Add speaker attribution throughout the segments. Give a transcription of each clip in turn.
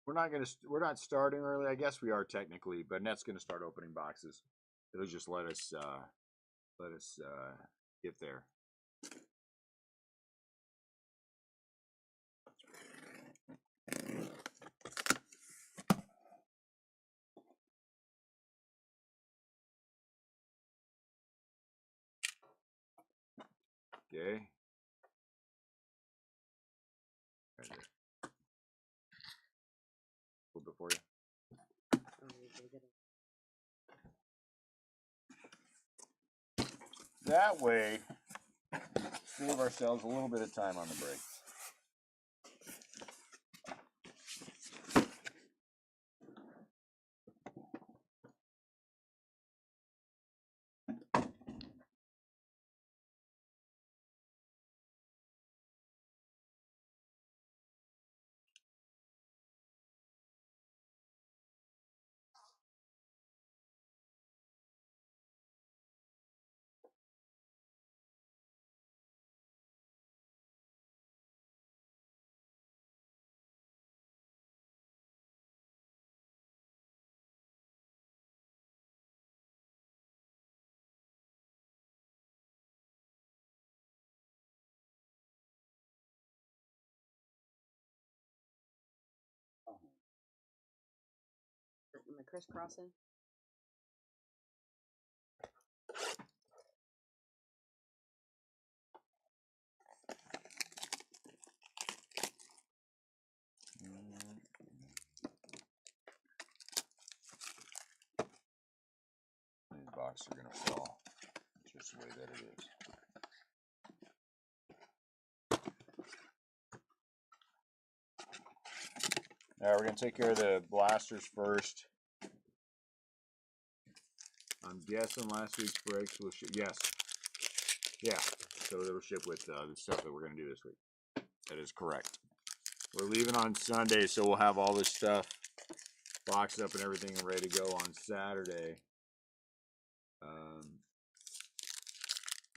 Speaker 1: We're not starting early. I guess we are technically, but Net's gonna start opening boxes. It'll just let us get there. Okay. Right there. A little bit for you. That way, save ourselves a little bit of time on the break.
Speaker 2: Am I crisscrossing?
Speaker 1: These boxes are gonna fall just the way that it is. All right, we're gonna take care of the blasters first. I'm guessing last week's breaks will ship. Yes. Yeah. So they will ship with the stuff that we're gonna do this week. That is correct. We're leaving on Sunday, so we'll have all this stuff boxed up and everything ready to go on Saturday.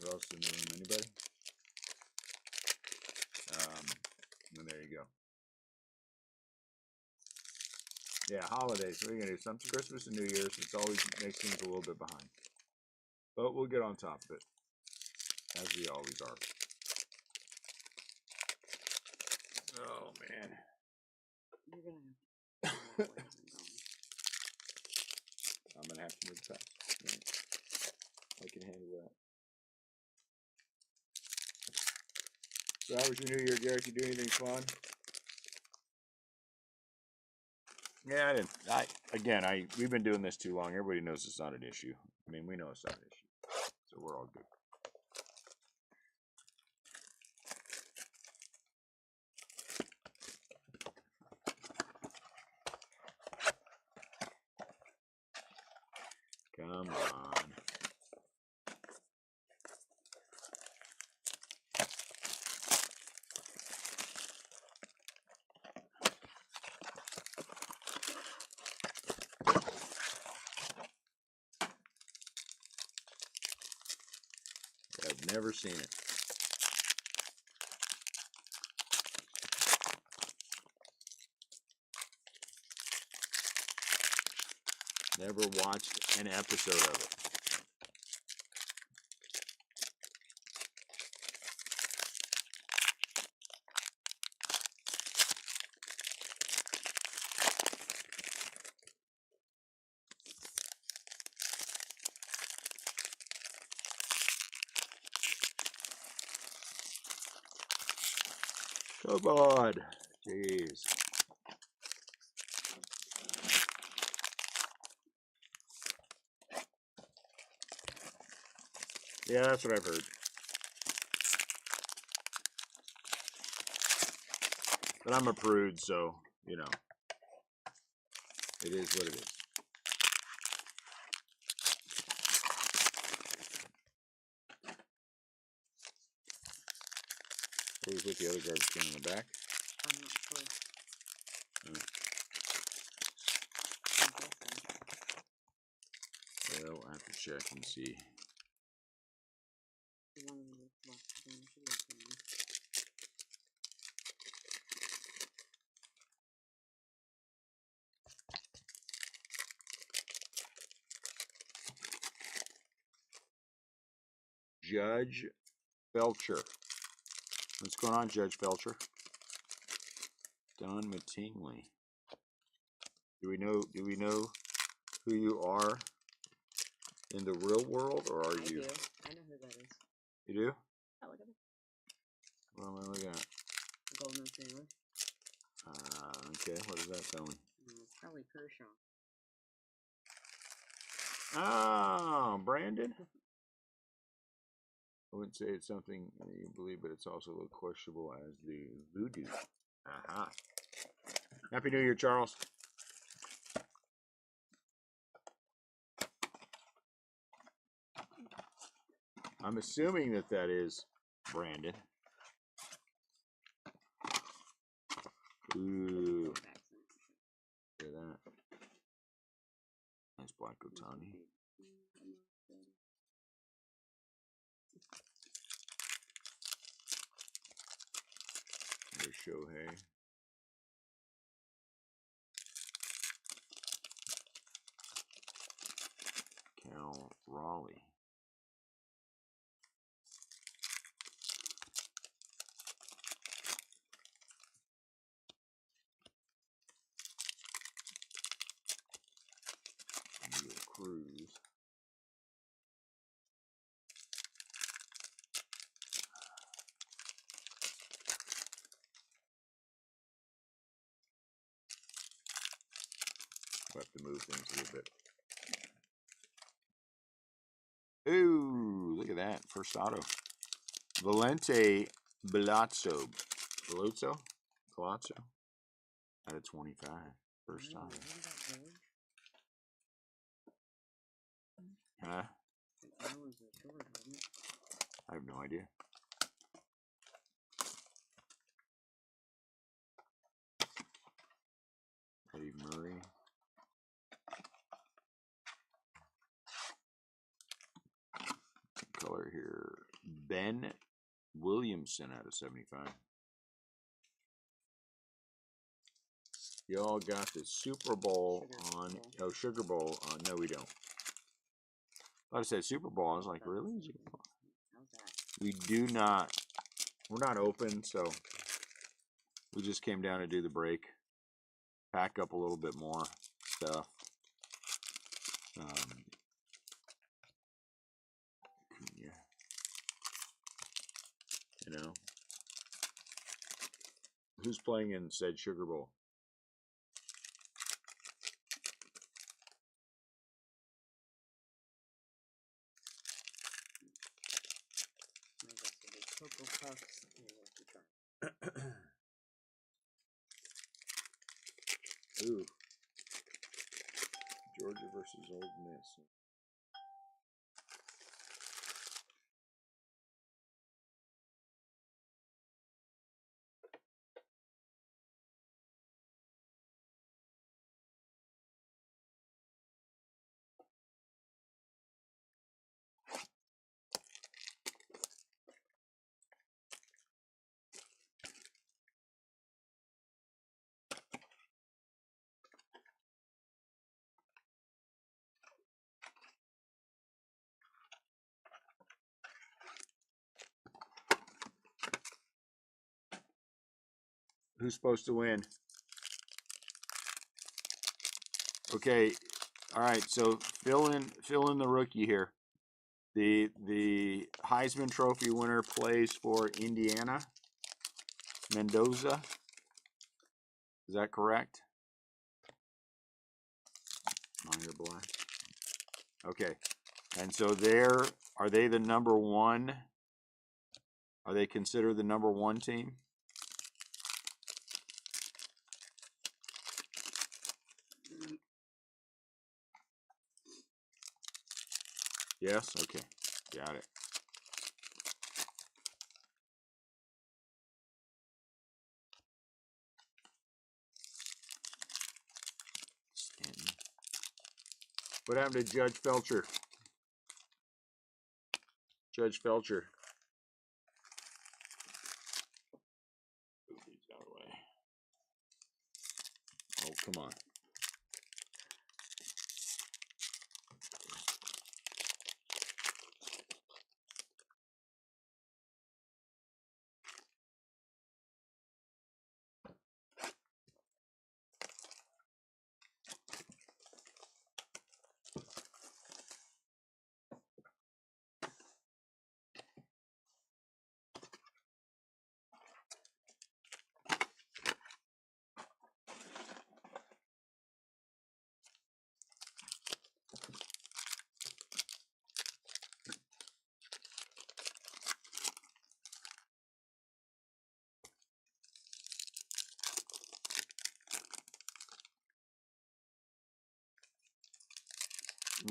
Speaker 1: What else in the room? Anybody? And there you go. Yeah, holidays. What are you gonna do? Something Christmas and New Year's. It's always makes things a little bit behind, but we'll get on top of it, as we always are. Oh man.
Speaker 2: You're gonna
Speaker 1: I'm gonna have to move fast. I can handle that. So how was your New Year, Garrett? You do anything fun? Yeah, I didn't. We've been doing this too long. Everybody knows it's not an issue. I mean, we know it's not an issue, so we're all good. Come on. I've never seen it. Never watched an episode of it. Come on. Jeez. Yeah, that's what I've heard. But I'm a prude, so, you know, it is what it is. What was with the other garbage can in the back?
Speaker 2: I'm not sure.
Speaker 1: Well, we'll have to check and see. Judge Felcher. What's going on, Judge Felcher? Don Mattingly. Do we know who you are in the real world, or are you?
Speaker 2: I do. I know who that is.
Speaker 1: You do?
Speaker 2: Oh, look at it.
Speaker 1: What am I looking at?
Speaker 2: Golden Retriever.
Speaker 1: Okay, what is that telling me?
Speaker 2: It's probably Kershaw.
Speaker 1: Oh, Brandon. I wouldn't say it's something you believe, but it's also a little questionable as the voodoo. Aha. Happy New Year, Charles. I'm assuming that is Brandon. Ooh. Look at that. Nice black Otani. There's Shohei. Cal Raleigh. Cruz. We'll have to move things a little bit. Ooh, look at that. First auto. Valente Palazzo. Out of 25. First time. Huh? I have no idea. Eddie Murray. Color here. Ben Williamson out of 75. Y'all got the Super Bowl on. Oh, Sugar Bowl on. No, we don't. I said Super Bowl. I was like, really? We do not. We're not open, so we just came down to do the break. Pack up a little bit more stuff. Yeah. You know. Who's playing in said Sugar Bowl? Ooh. Georgia versus Ole Miss. Who's supposed to win? Okay, all right. So fill in the rookie here. The Heisman Trophy winner plays for Indiana. Mendoza. Is that correct? On your black. Okay, and so are they the number one? Are they considered the number one team? Yes? Okay. Got it. What happened to Judge Felcher? Judge Felcher. Move these out of the way. Oh, come on.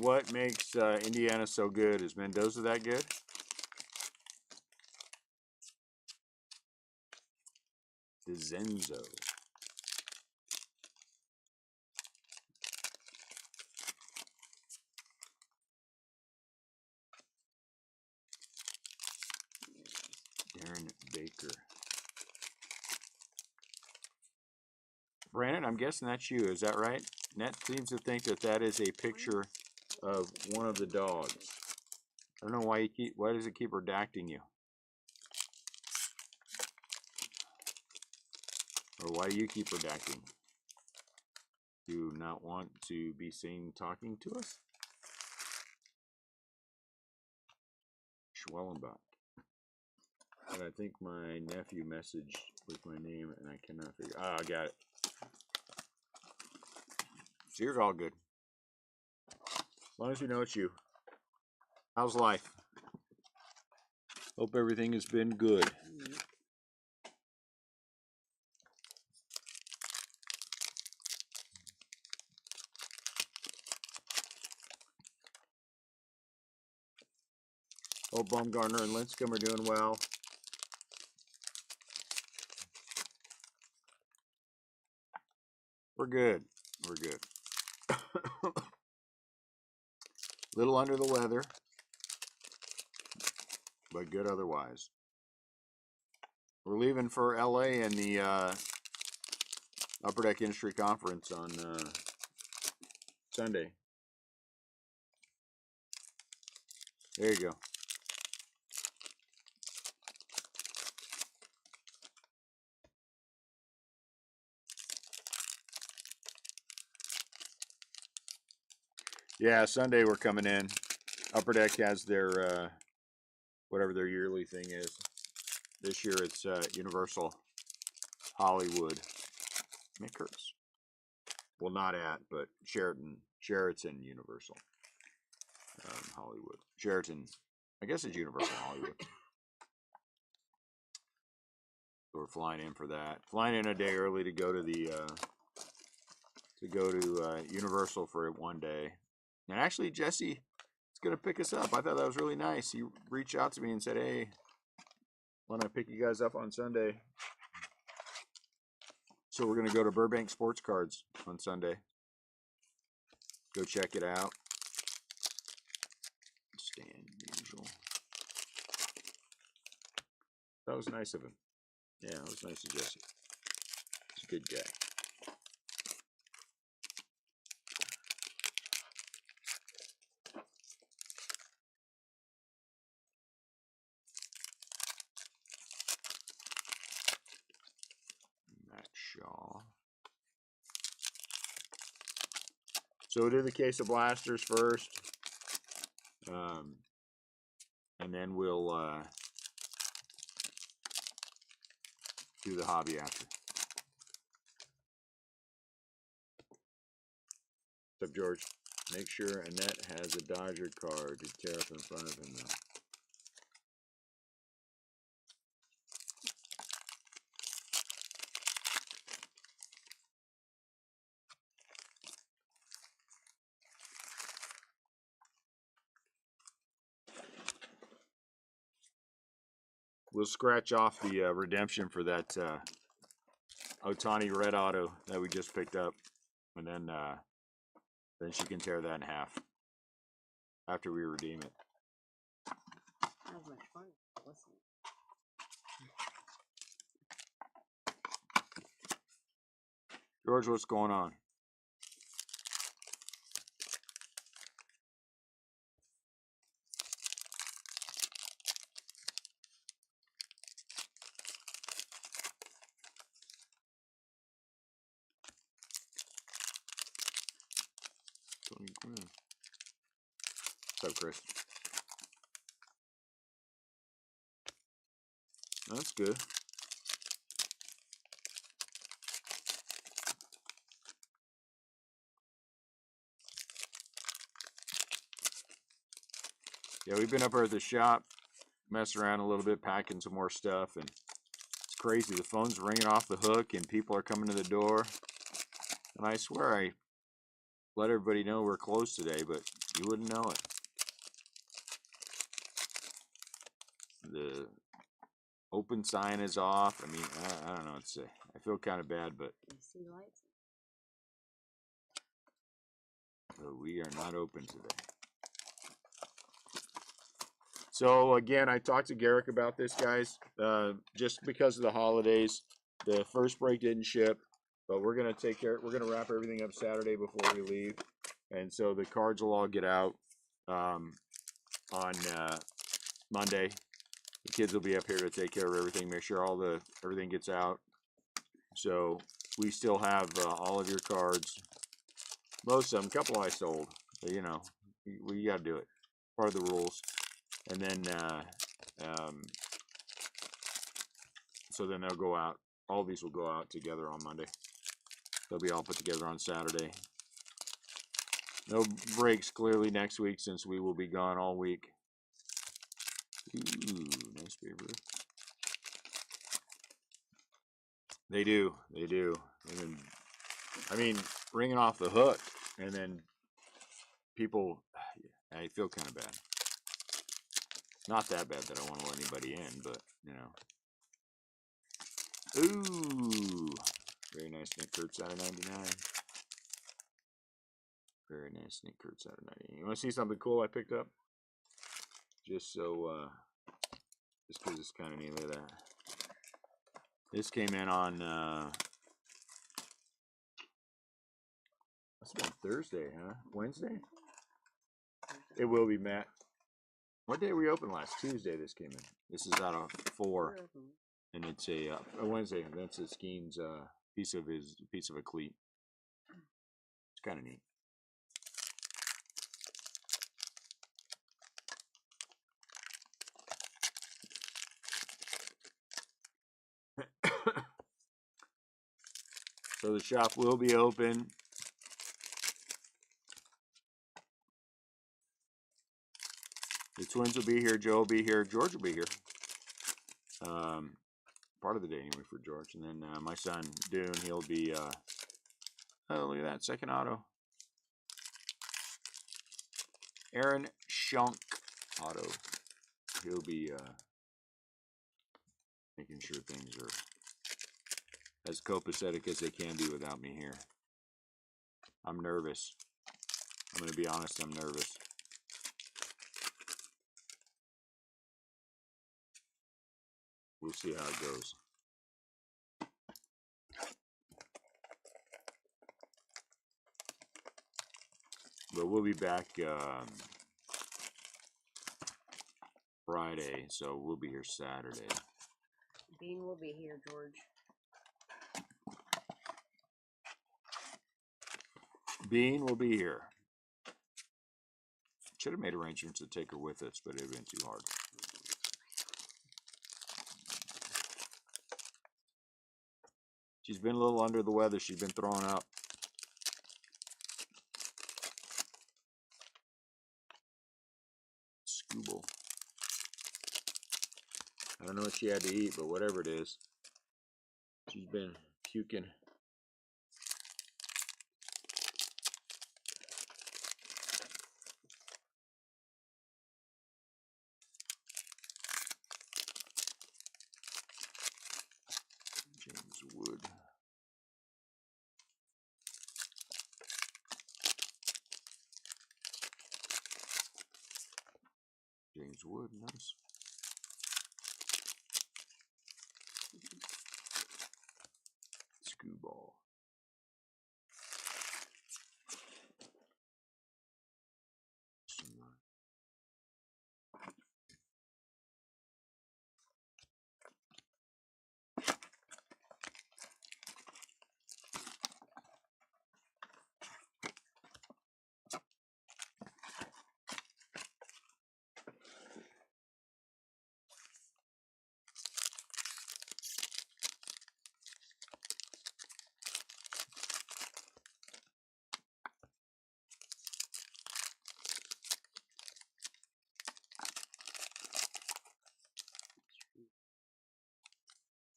Speaker 1: what makes Indiana so good? Is Mendoza that good? DeZenzo. Darren Baker. Brandon, I'm guessing that's you. Is that right? Net seems to think that that is a picture of one of the dogs. I don't know why why does it keep redacting you? Or why do you keep redacting? Do you not want to be seen talking to us? Schwellenbach. And I think my nephew messaged with my name and I cannot figure. Ah, I got it. So you're all good. As long as we know it's you. How's life? Hope everything has been good. Hope Baumgartner and Linscomb are doing well. We're good. We're good. Little under the weather, but good otherwise. We're leaving for LA and the Upper Deck Industry Conference on Sunday. There you go. Yeah, Sunday we're coming in. Upper Deck has their whatever their yearly thing is. This year it's Universal Hollywood Makers. Well, not at, but Sheraton Universal Hollywood. Sheraton, I guess it's Universal Hollywood. So we're flying in for that. Flying in a day early to go to the Universal for one day. And actually, Jesse is going to pick us up. I thought that was really nice. He reached out to me and said, hey, why don't I pick you guys up on Sunday? So we're going to go to Burbank Sports Cards on Sunday. Go check it out. Stand usual. That was nice of him. Yeah, it was nice of Jesse. He's a good guy. Shaw. So we'll do the case of blasters first, and then we'll do the hobby after. What's up, George? Make sure Annette has a Dodger card to tear up in front of him, though. We'll scratch off the redemption for that Otani red auto that we just picked up, and then she can tear that in half after we redeem it.
Speaker 2: That was much fun. Listen.
Speaker 1: George, what's going on? What's up, Chris? That's good. Yeah, we've been up here at the shop, messing around a little bit, packing some more stuff, and it's crazy. The phone's ringing off the hook, and people are coming to the door. And I swear let everybody know we're closed today, but you wouldn't know it. The open sign is off. I mean, I don't know what to say. I feel kind of bad, but
Speaker 2: You see lights?
Speaker 1: we are not open today. So again, I talked to Garrick about this, guys. Just because of the holidays, the first break didn't ship, but we're gonna take care. We're gonna wrap everything up Saturday before we leave, and so the cards will all get out on Monday. The kids will be up here to take care of everything, make sure everything gets out. So we still have all of your cards. Most of them, a couple I sold. But, you know, we got to do it. Part of the rules. And then, so then they'll go out. All of these will go out together on Monday. They'll be all put together on Saturday. No breaks clearly next week since we will be gone all week. Ooh, nice paper. They do. And then, I mean, ringing off the hook, and then people, I feel kind of bad. Not that bad that I want to let anybody in, but, you know. Ooh, very nice Nick Kurtz out of 99. Very nice Nick Kurtz out of 99. You want to see something cool I picked up? Just so, just because it's kind of neat. Look at that. This came in on, that's about Thursday, huh? Wednesday? It will be, Matt. What day we opened last? Tuesday this came in. This is out of 4. And it's a Wednesday, and that's a Skeen's piece of a cleat. It's kind of neat. So the shop will be open. The twins will be here. Joe will be here. George will be here. Part of the day anyway for George. And then my son, Dune, he'll be, oh, look at that, second auto. Aaron Shunk auto. He'll be making sure things are as copacetic as they can be without me here. I'm nervous. I'm going to be honest, I'm nervous. We'll see how it goes. But we'll be back Friday, so we'll be here Saturday.
Speaker 2: Bean will be here, George.
Speaker 1: Bean will be here. Should have made arrangements to take her with us, but it would have been too hard. She's been a little under the weather. She's been throwing up. Scooble. I don't know what she had to eat, but whatever it is, she's been puking. James Wood. James Wood, nice. Screwball.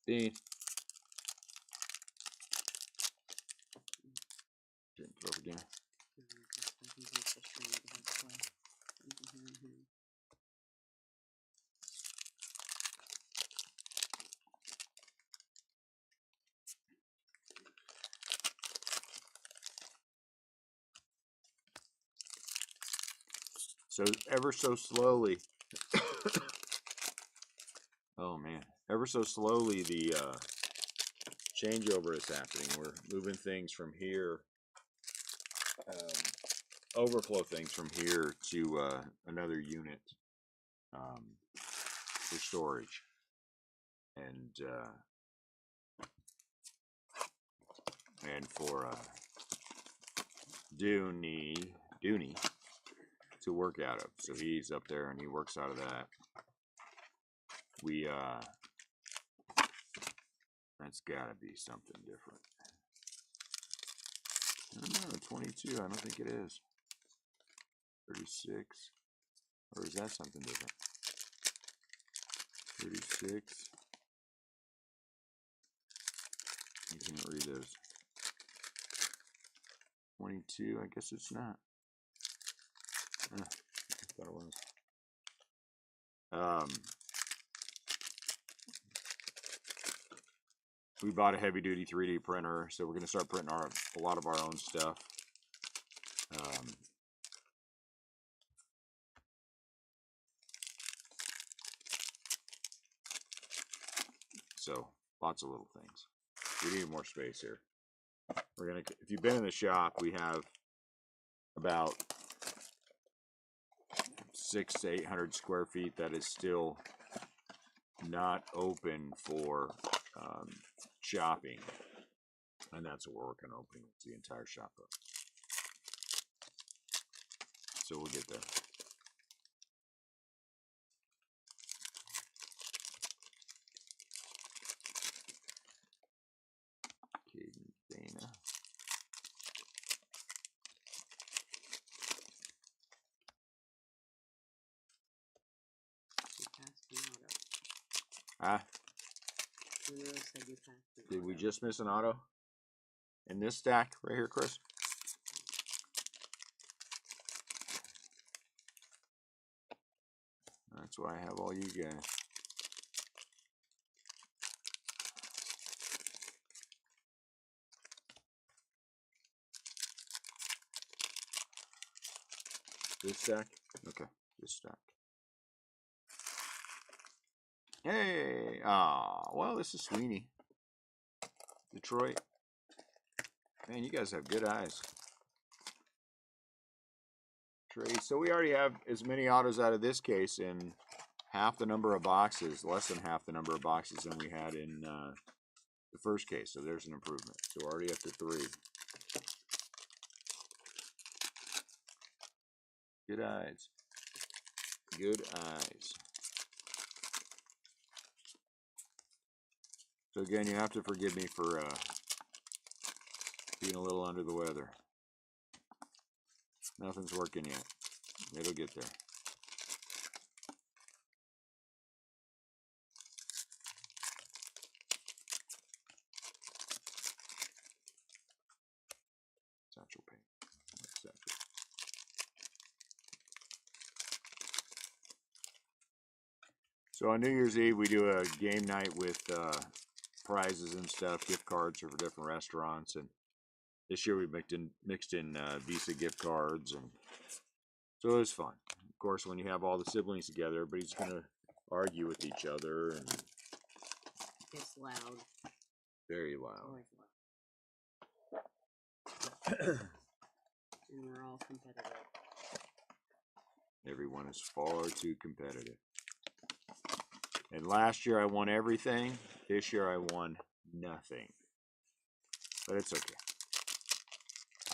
Speaker 1: Dean. Didn't throw it again. So ever so slowly, oh man, ever so slowly the changeover is happening. We're moving things from here, overflow things from here to another unit for storage. And for Dooney to work out of. So he's up there and he works out of that. We that's gotta be something different. I don't know, 22, I don't think it is. 36, or is that something different? 36. You can't read those. 22, I guess it's not. I thought it was. We bought a heavy duty 3D printer, so we're going to start printing a lot of our own stuff. So lots of little things. We need more space here. We're gonna. If you've been in the shop, we have about 600 to 800 square feet that is still not open for shopping, and that's what we're working on opening the entire shop up. So we'll get there. Caden, Dana. Ah, did we just miss an auto? In this stack right here, Chris? That's why I have all you guys. This stack? Okay, this stack. Hey, well, this is Sweeney. Detroit. Man, you guys have good eyes. Trade. So we already have as many autos out of this case in half the number of boxes, less than half the number of boxes than we had in the first case. So there's an improvement. So we're already up to 3. Good eyes. Good eyes. So again, you have to forgive me for being a little under the weather. Nothing's working yet. It'll get there. Satchel paint. So on New Year's Eve, we do a game night with prizes and stuff, gift cards for different restaurants, and this year we mixed in Visa gift cards, and so it was fun. Of course, when you have all the siblings together, everybody's gonna argue with each other, and
Speaker 2: it's loud.
Speaker 1: Very loud.
Speaker 2: And we're all competitive.
Speaker 1: Everyone is far too competitive. And last year I won everything. This year I won nothing. But it's okay.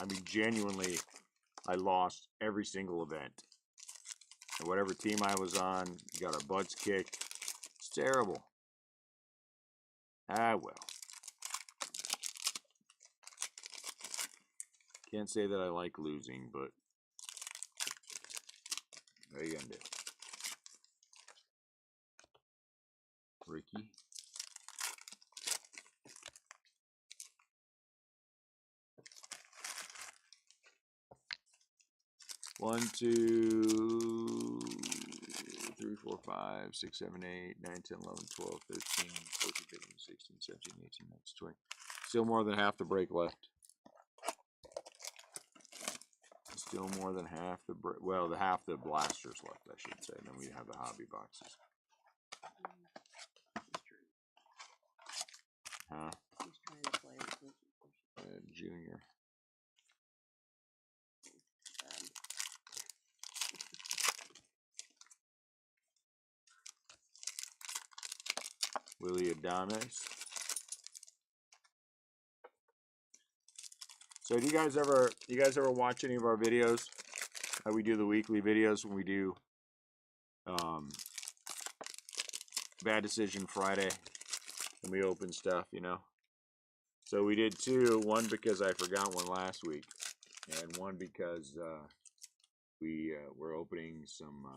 Speaker 1: I mean, genuinely, I lost every single event. And whatever team I was on, got our butts kicked. It's terrible. Ah, well. Can't say that I like losing, but what are you gonna do? Ricky. One, 2, 3, 4, 5, 6, 7, 8, 9, 10, 11, 12, 13, 14, 15, 16, 17, 18, 19, 20. Still more than half the break left. Let's still more than half the well, the half the blasters left, I should say. And then we have the hobby boxes. Huh?
Speaker 2: He's trying to play
Speaker 1: Junior. Willie Adames. So do you guys ever watch any of our videos? How we do the weekly videos when we do Bad Decision Friday and we open stuff, you know? So we did two, one because I forgot one last week, and one because we were opening some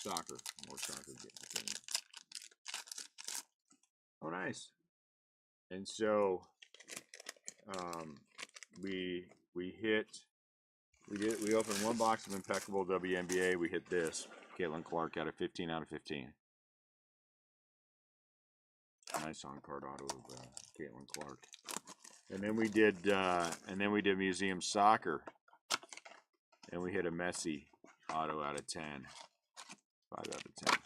Speaker 1: soccer, more soccer getting. Oh, nice. And so we opened one box of Impeccable WNBA. We hit this Caitlin Clark out of 15 out of 15. Nice on card auto of Caitlin Clark. And then we did Museum Soccer, and we hit a Messi auto out of 10, 5 out of 10.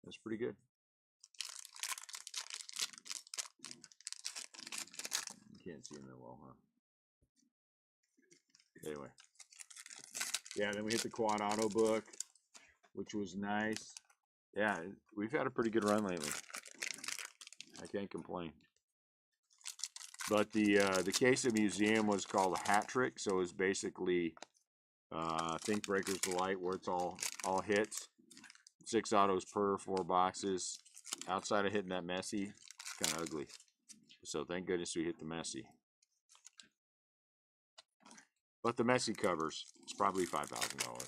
Speaker 1: That's pretty good. You can't see him that well, huh? Anyway, yeah. Then we hit the quad auto book, which was nice. Yeah, we've had a pretty good run lately. I can't complain. But the case of Museum was called a hat trick, so it was basically Think Breakers Delight, where it's all hits, 6 autos per 4 boxes. Outside of hitting that Messi, kind of ugly. So thank goodness we hit the Messi. But the Messi covers, it's probably $5,000,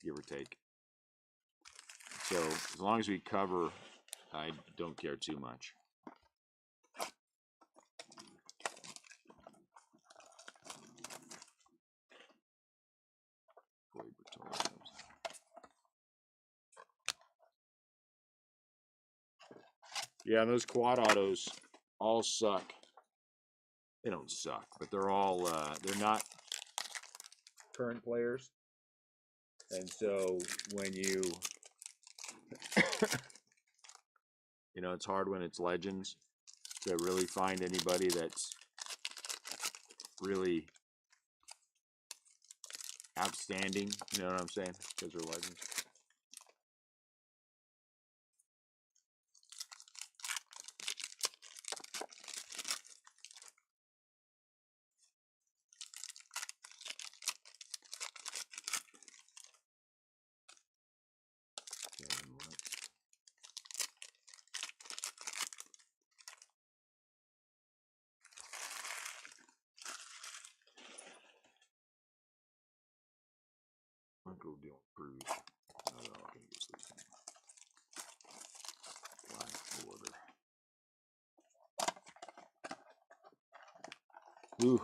Speaker 1: give or take. So as long as we cover, I don't care too much. Yeah, those quad autos all suck. They don't suck, but they're all they're not current players. And so when you you know, it's hard when it's legends to really find anybody that's really outstanding, you know what I'm saying? Because they're legends. Uncle Dill Cruz. Oh, I can use this thing. Black border. Ooh.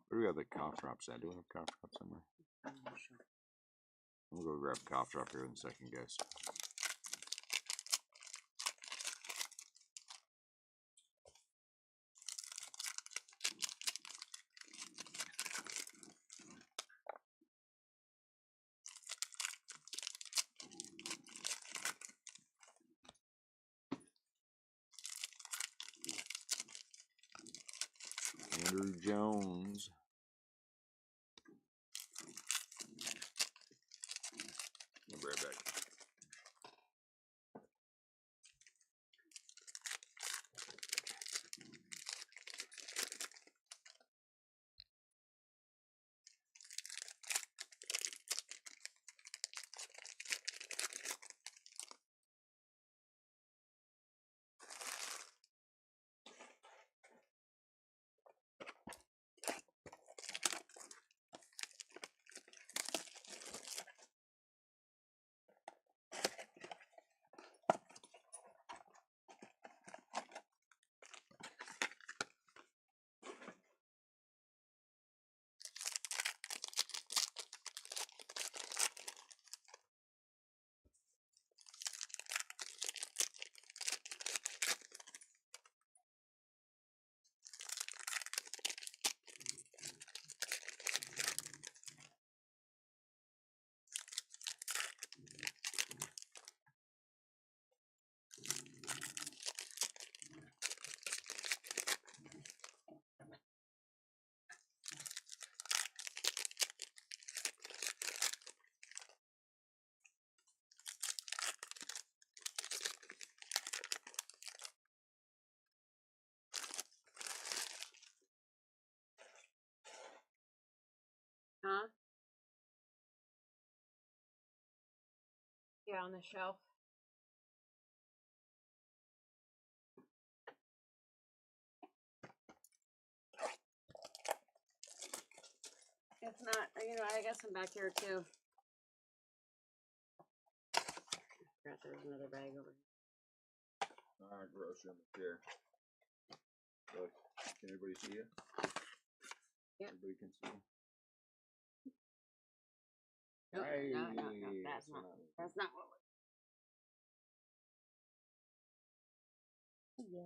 Speaker 1: Where do we have the cough drops at? Do we have cough drops somewhere?
Speaker 2: I'm not sure.
Speaker 1: I'm gonna go grab a cough drop here in a second, guys. Andrew Jones. I'll be right back.
Speaker 2: on the shelf. If not, you know, I got some back here too. Forgot there was another bag over here.
Speaker 1: Gross room here. Look, can everybody see you?
Speaker 2: Yep.
Speaker 1: Everybody can see you.
Speaker 2: No,
Speaker 1: Hey,
Speaker 2: no, that's not what we're. Yeah.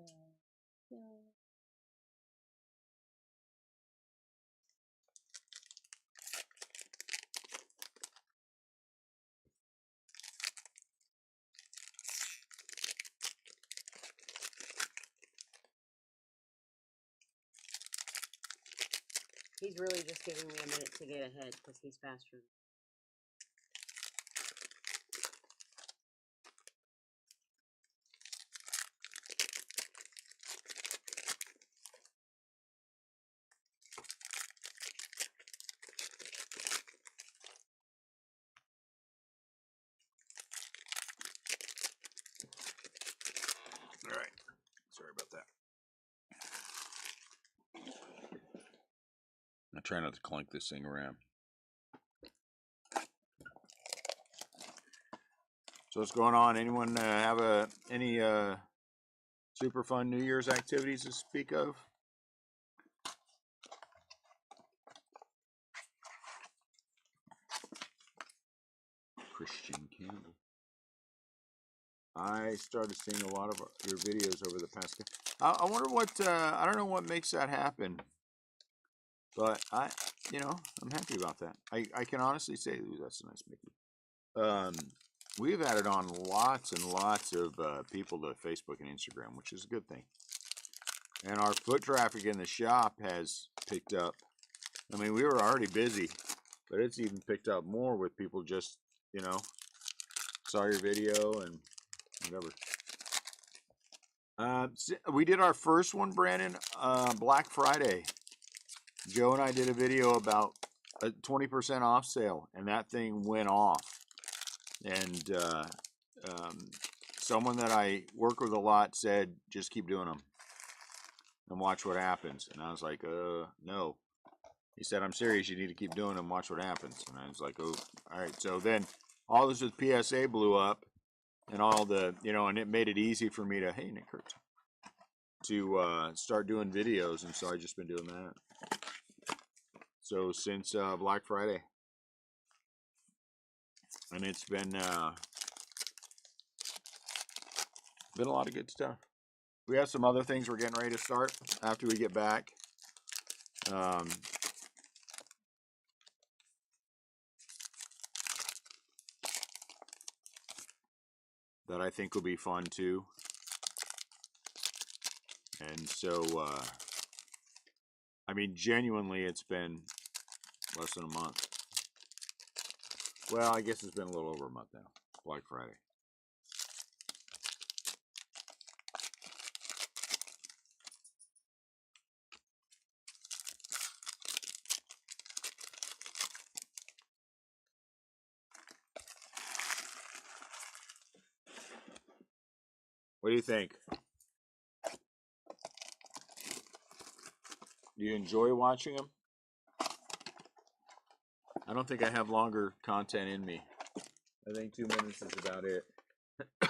Speaker 2: He's really just giving me a minute to get ahead because he's faster.
Speaker 1: All right. Sorry about that. I try not to clunk this thing around. So what's going on? Anyone have any super fun New Year's activities to speak of? Christian Campbell. I started seeing a lot of your videos over the past. I wonder what I don't know what makes that happen, but I'm happy about that. I can honestly say, ooh, that's a nice Mickey. We've added on lots and lots of people to Facebook and Instagram, which is a good thing. And our foot traffic in the shop has picked up. I mean, we were already busy, but it's even picked up more with people just, saw your video and whatever. We did our first one, Brandon, Black Friday. Joe and I did a video about a 20% off sale, and that thing went off. And someone that I work with a lot said, just keep doing them and watch what happens. And I was like, no. He said, I'm serious. You need to keep doing them, watch what happens. And I was like, oh, all right. So then all this with PSA blew up. And all the, and it made it easy for me to, hey, Nick Kurtz, to start doing videos. And so I just been doing that. So since Black Friday. And it's been a lot of good stuff. We have some other things we're getting ready to start after we get back. That I think will be fun too. And so, I mean, genuinely, it's been less than a month. Well, I guess it's been a little over a month now. Black Friday. What do you think? Do you enjoy watching them? I don't think I have longer content in me. I think 2 minutes is about it. I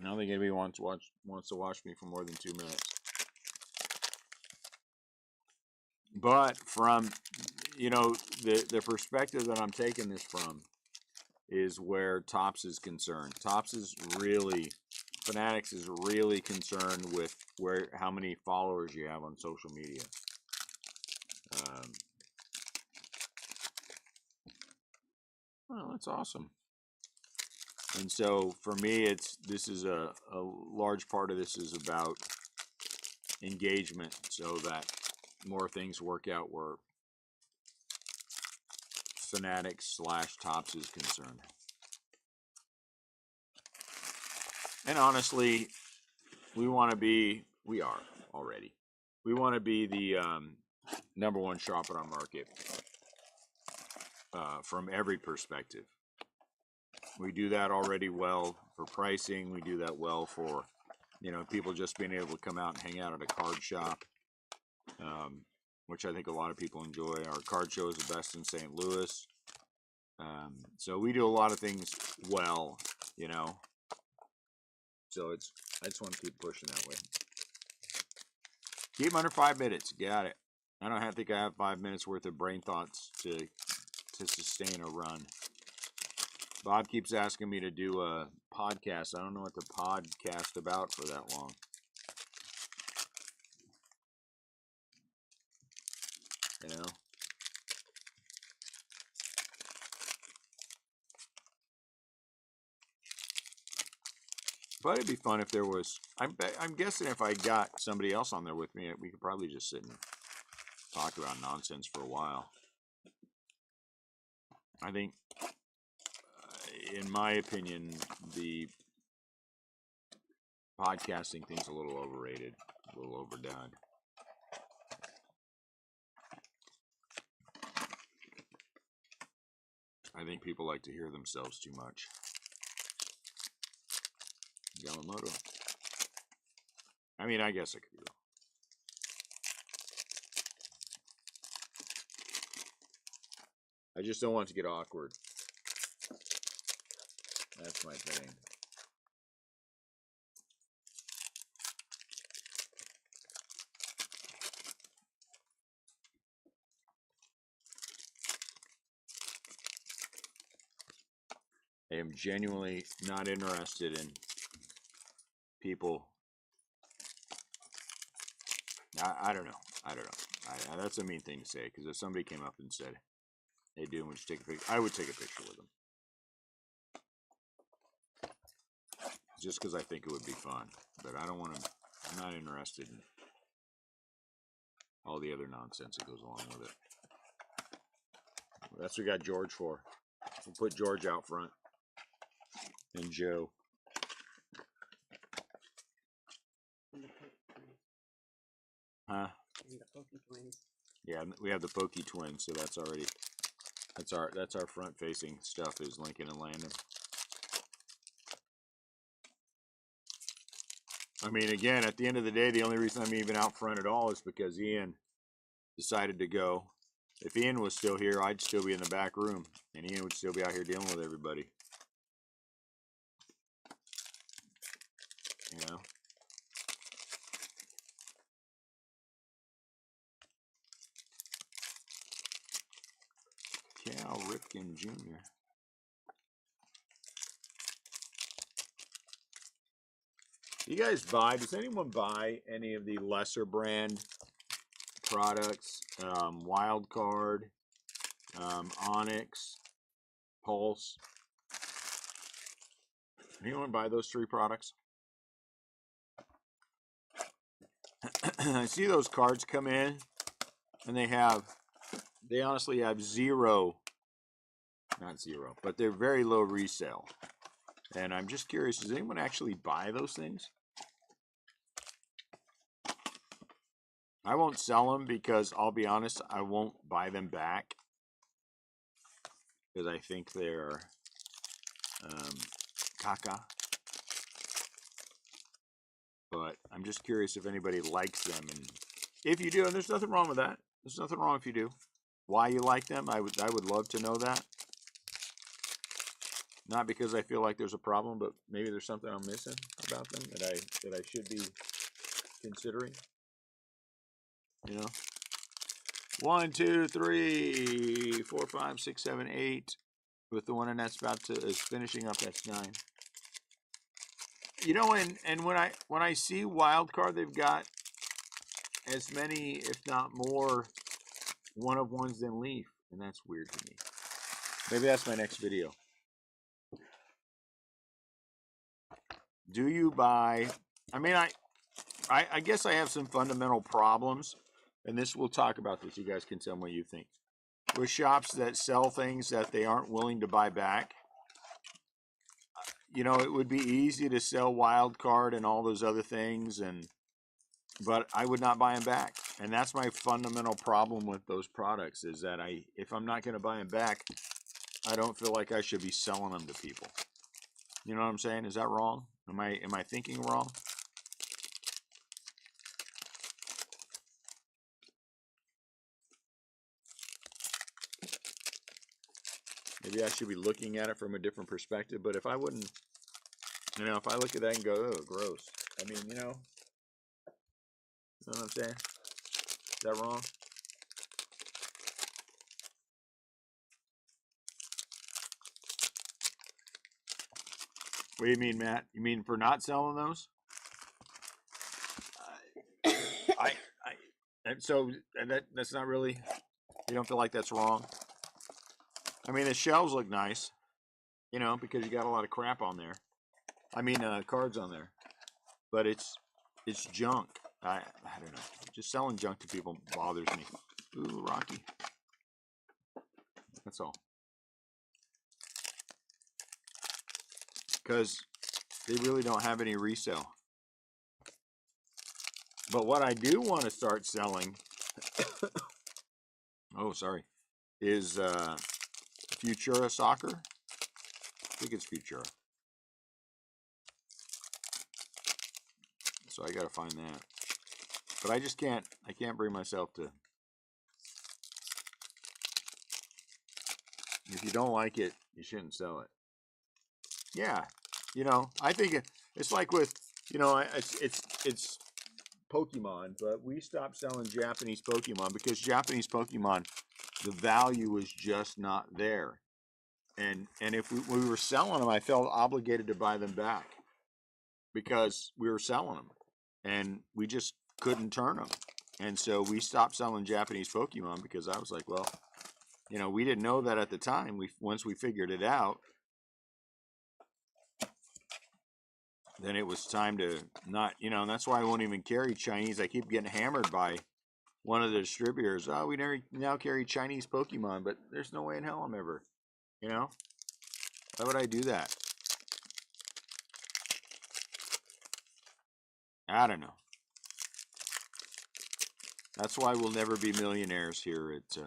Speaker 1: don't think anybody wants to watch me for more than 2 minutes. But from, the perspective that I'm taking this from is where Tops is concerned. Fanatics is really concerned with how many followers you have on social media. Well, that's awesome. And so for me, this is a large part of this is about engagement, so that more things work out where Fanatics / Tops is concerned. And honestly, we are already. We want to be the number one shop in our market from every perspective. We do that already well for pricing. We do that well for, you know, people just being able to come out and hang out at a card shop, which I think a lot of people enjoy. Our card show is the best in St. Louis. So we do a lot of things well, you know. So I just want to keep pushing that way. Keep them under 5 minutes. Got it. I don't think I have 5 minutes worth of brain thoughts to sustain a run. Bob keeps asking me to do a podcast. I don't know what to podcast about for that long. You know? But it'd be fun if there was. I'm guessing if I got somebody else on there with me, we could probably just sit and talk about nonsense for a while. I think, in my opinion, the podcasting thing's a little overrated, a little overdone. I think people like to hear themselves too much. Yamamoto. I mean, I guess I could be wrong. I just don't want it to get awkward. That's my thing. I am genuinely not interested in people. I don't know. That's a mean thing to say, because if somebody came up and said, "Hey, dude, would you take a picture?" I would take a picture with them. Just because I think it would be fun. But I don't want to, I'm not interested in all the other nonsense that goes along with it. That's what we got George for. We'll put George out front. And Joe.
Speaker 2: And the Poke twins.
Speaker 1: Huh?
Speaker 2: And the Poke twins.
Speaker 1: Yeah, we have the Poke twins, so that's already, that's our front facing stuff is Lincoln and Landon. I mean, again, at the end of the day, the only reason I'm even out front at all is because Ian decided to go. If Ian was still here, I'd still be in the back room, and Ian would still be out here dealing with everybody. You know? Cal Ripken Jr. You guys buy, does anyone buy any of the lesser brand products? Wild Card, Onyx, Pulse. Anyone buy those 3 products? I see those cards come in, and they honestly have not zero, but they're very low resale. And I'm just curious, does anyone actually buy those things? I won't sell them because, I'll be honest, I won't buy them back. Because I think they're caca. But I'm just curious if anybody likes them. And if you do, and there's nothing wrong with that. There's nothing wrong if you do. Why you like them, I would love to know that. Not because I feel like there's a problem, but maybe there's something I'm missing about them that I should be considering. You know? 1, 2, 3, 4, 5, 6, 7, 8. With the one that's is finishing up, that's 9. You know, and when I see Wild Card, they've got as many, if not more, one of ones than Leaf, and that's weird to me. Maybe that's my next video. Do you buy? I mean, I guess I have some fundamental problems, and we'll talk about this. You guys can tell me what you think. With shops that sell things that they aren't willing to buy back. You know, it would be easy to sell Wild Card and all those other things, but I would not buy them back. And that's my fundamental problem with those products, is that if I'm not going to buy them back, I don't feel like I should be selling them to people. You know what I'm saying? Is that wrong? Am I thinking wrong? Maybe I should be looking at it from a different perspective, but if I wouldn't, you know, if I look at that and go, oh, gross. I mean, you know what I'm saying? Is that wrong? What do you mean, Matt? You mean for not selling those? I and so and that's not really. You don't feel like that's wrong? I mean, the shelves look nice, you know, because you got a lot of crap on there. I mean, cards on there, but it's junk. I don't know. Just selling junk to people bothers me. Ooh, Rocky. That's all. Because they really don't have any resale. But what I do want to start selling, oh, sorry, is Futura Soccer. I think it's Futura. So I got to find that. But I just can't, I can't bring myself to. If you don't like it, you shouldn't sell it. Yeah, you know, I think it's like with, you know, it's Pokemon, but we stopped selling Japanese Pokemon because Japanese Pokemon, the value was just not there. And if we were selling them, I felt obligated to buy them back because we were selling them and we just couldn't turn them. And so we stopped selling Japanese Pokemon because I was like, well, you know, we didn't know that at the time. Once we figured it out, then it was time to not, you know, and that's why I won't even carry Chinese. I keep getting hammered by one of the distributors. Oh, we now carry Chinese Pokemon, but there's no way in hell I'm ever, you know? Why would I do that? I don't know. That's why we'll never be millionaires here at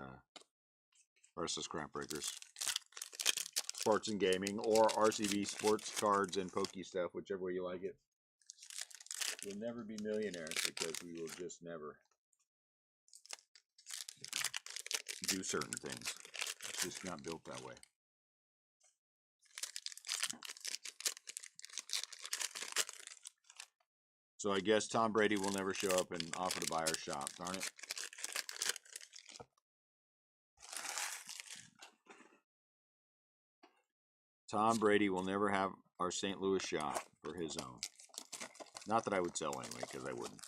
Speaker 1: versus Crap Breakers. Sports and Gaming, or RCB Sports Cards and Pokey Stuff, whichever way you like it. We'll never be millionaires because we will just never do certain things. It's just not built that way. So I guess Tom Brady will never show up and offer to buy our shop. Darn it. Tom Brady will never have our St. Louis shop for his own. Not that I would sell anyway, because I wouldn't.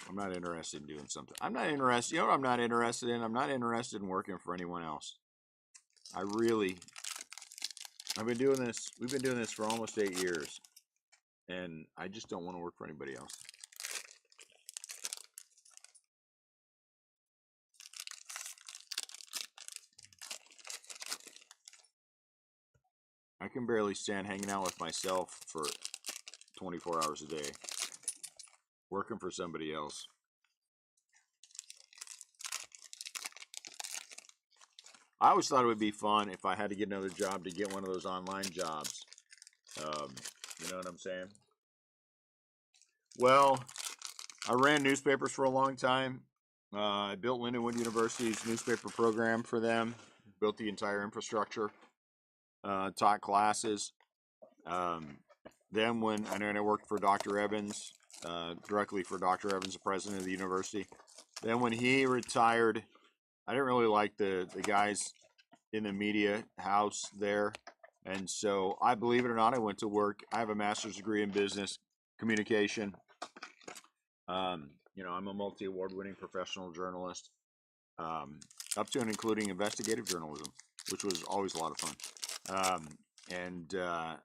Speaker 1: I'm not interested in doing something. I'm not interested. You know what I'm not interested in? I'm not interested in working for anyone else. I've been doing this. We've been doing this for almost 8 years. And I just don't want to work for anybody else. I can barely stand hanging out with myself for 24 hours a day. Working for somebody else. I always thought it would be fun if I had to get another job to get one of those online jobs. You know what I'm saying? Well, I ran newspapers for a long time. I built Lindenwood University's newspaper program for them. Built the entire infrastructure. Taught classes. Then when I worked for Dr. Evans, directly for Dr. Evans, the president of the university. Then when he retired, I didn't really like the guys in the media house there. And so I, believe it or not, I went to work. I have a master's degree in business communication. You know, I'm a multi-award winning professional journalist, up to and including investigative journalism, which was always a lot of fun.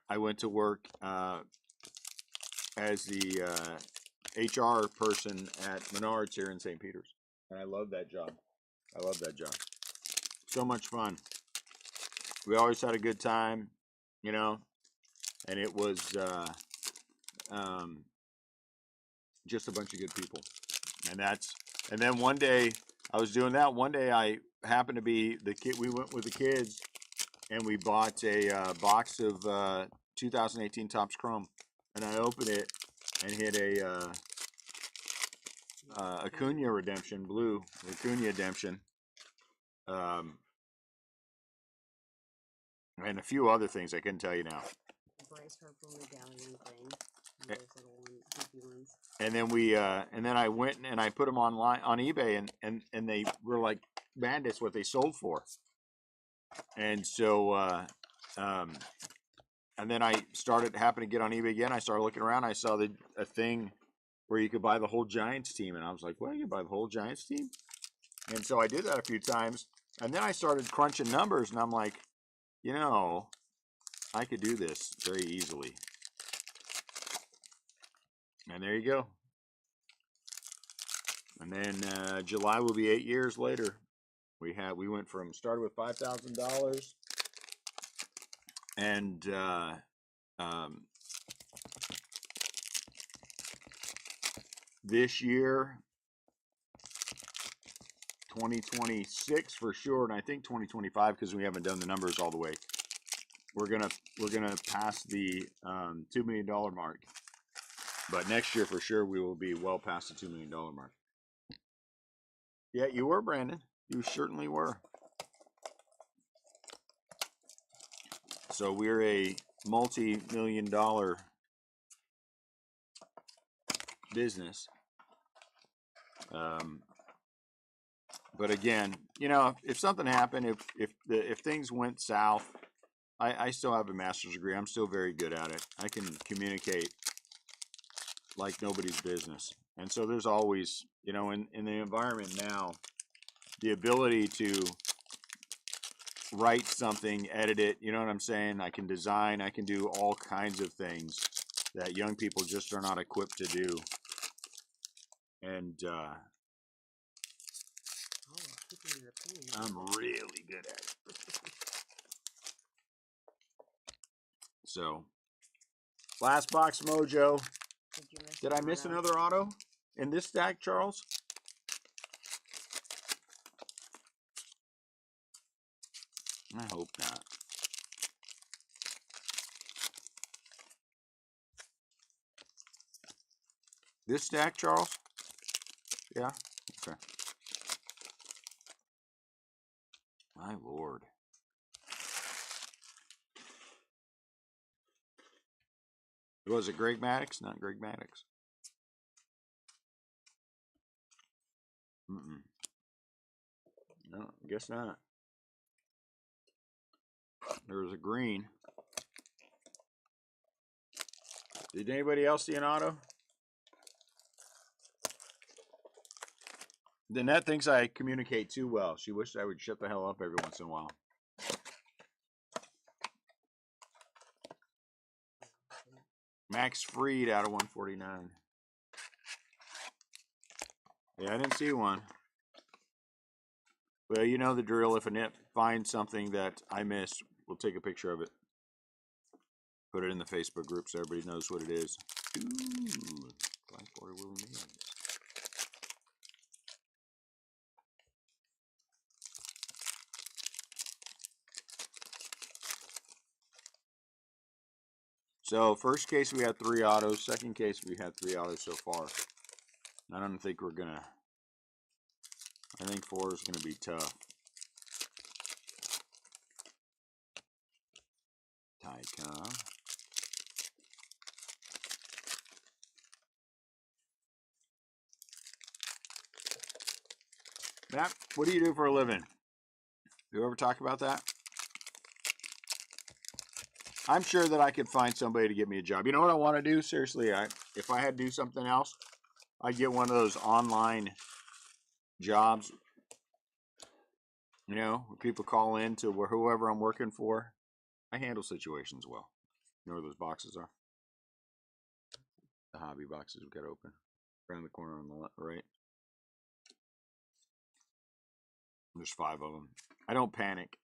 Speaker 1: I went to work as the HR person at Menards here in St. Peters. And I love that job. I love that job. So much fun. We always had a good time, you know, and it was just a bunch of good people. And then one day I was doing that one day. I happened to be the kid. We went with the kids, and we bought a box of 2018 Topps Chrome, and I opened it and hit a Acuna redemption, blue Acuna redemption, and a few other things I couldn't tell you now.
Speaker 2: Bryce Harper medallion thing. Those little goofy ones.
Speaker 1: And then and then I went and I put them online on eBay, and they were like bandits what they sold for. And so, and then I happened to get on eBay again. I started looking around. I saw a thing where you could buy the whole Giants team, and I was like, "Well, you can buy the whole Giants team?" And so I did that a few times, and then I started crunching numbers, and I'm like, you know, I could do this very easily. And there you go. And then July will be 8 years later. We went from started with $5,000, and this year, 2026 for sure, and I think 2025 because we haven't done the numbers all the way. We're gonna pass the $2 million mark, but next year for sure we will be well past the $2 million mark. Yeah, you were, Brandon. You certainly were. So we're a multi-million-dollar business. But again, you know, if something happened, if things went south, I still have a master's degree. I'm still very good at it. I can communicate like nobody's business. And so there's always, you know, in the environment now, the ability to write something, edit it, you know what I'm saying? I can design, I can do all kinds of things that young people just are not equipped to do. And I'm really good at it. So, last box mojo. Did I miss another auto in this stack, Charles? I hope not. This stack, Charles? Yeah? Okay. My lord. Was it Greg Maddux? Not Greg Maddux. No, I guess not. There was a green. Did anybody else see an auto? Danette thinks I communicate too well. She wished I would shut the hell up every once in a while. Max Fried out of 149. Yeah, I didn't see one. Well, you know the drill. If Annette finds something that I missed, we'll take a picture of it. Put it in the Facebook group so everybody knows what it is. Ooh, 540 Willie Mays. So, first case we had 3 autos. Second case we had 3 autos so far. I don't think we're gonna. I think 4 is gonna be tough. Tycon. Matt, what do you do for a living? Do you ever talk about that? I'm sure that I could find somebody to get me a job. You know what I want to do? Seriously, if I had to do something else, I'd get one of those online jobs. You know, where people call in to whoever I'm working for. I handle situations well. You know where those boxes are? The hobby boxes we got open. Around the corner on the left, right. There's 5 of them. I don't panic.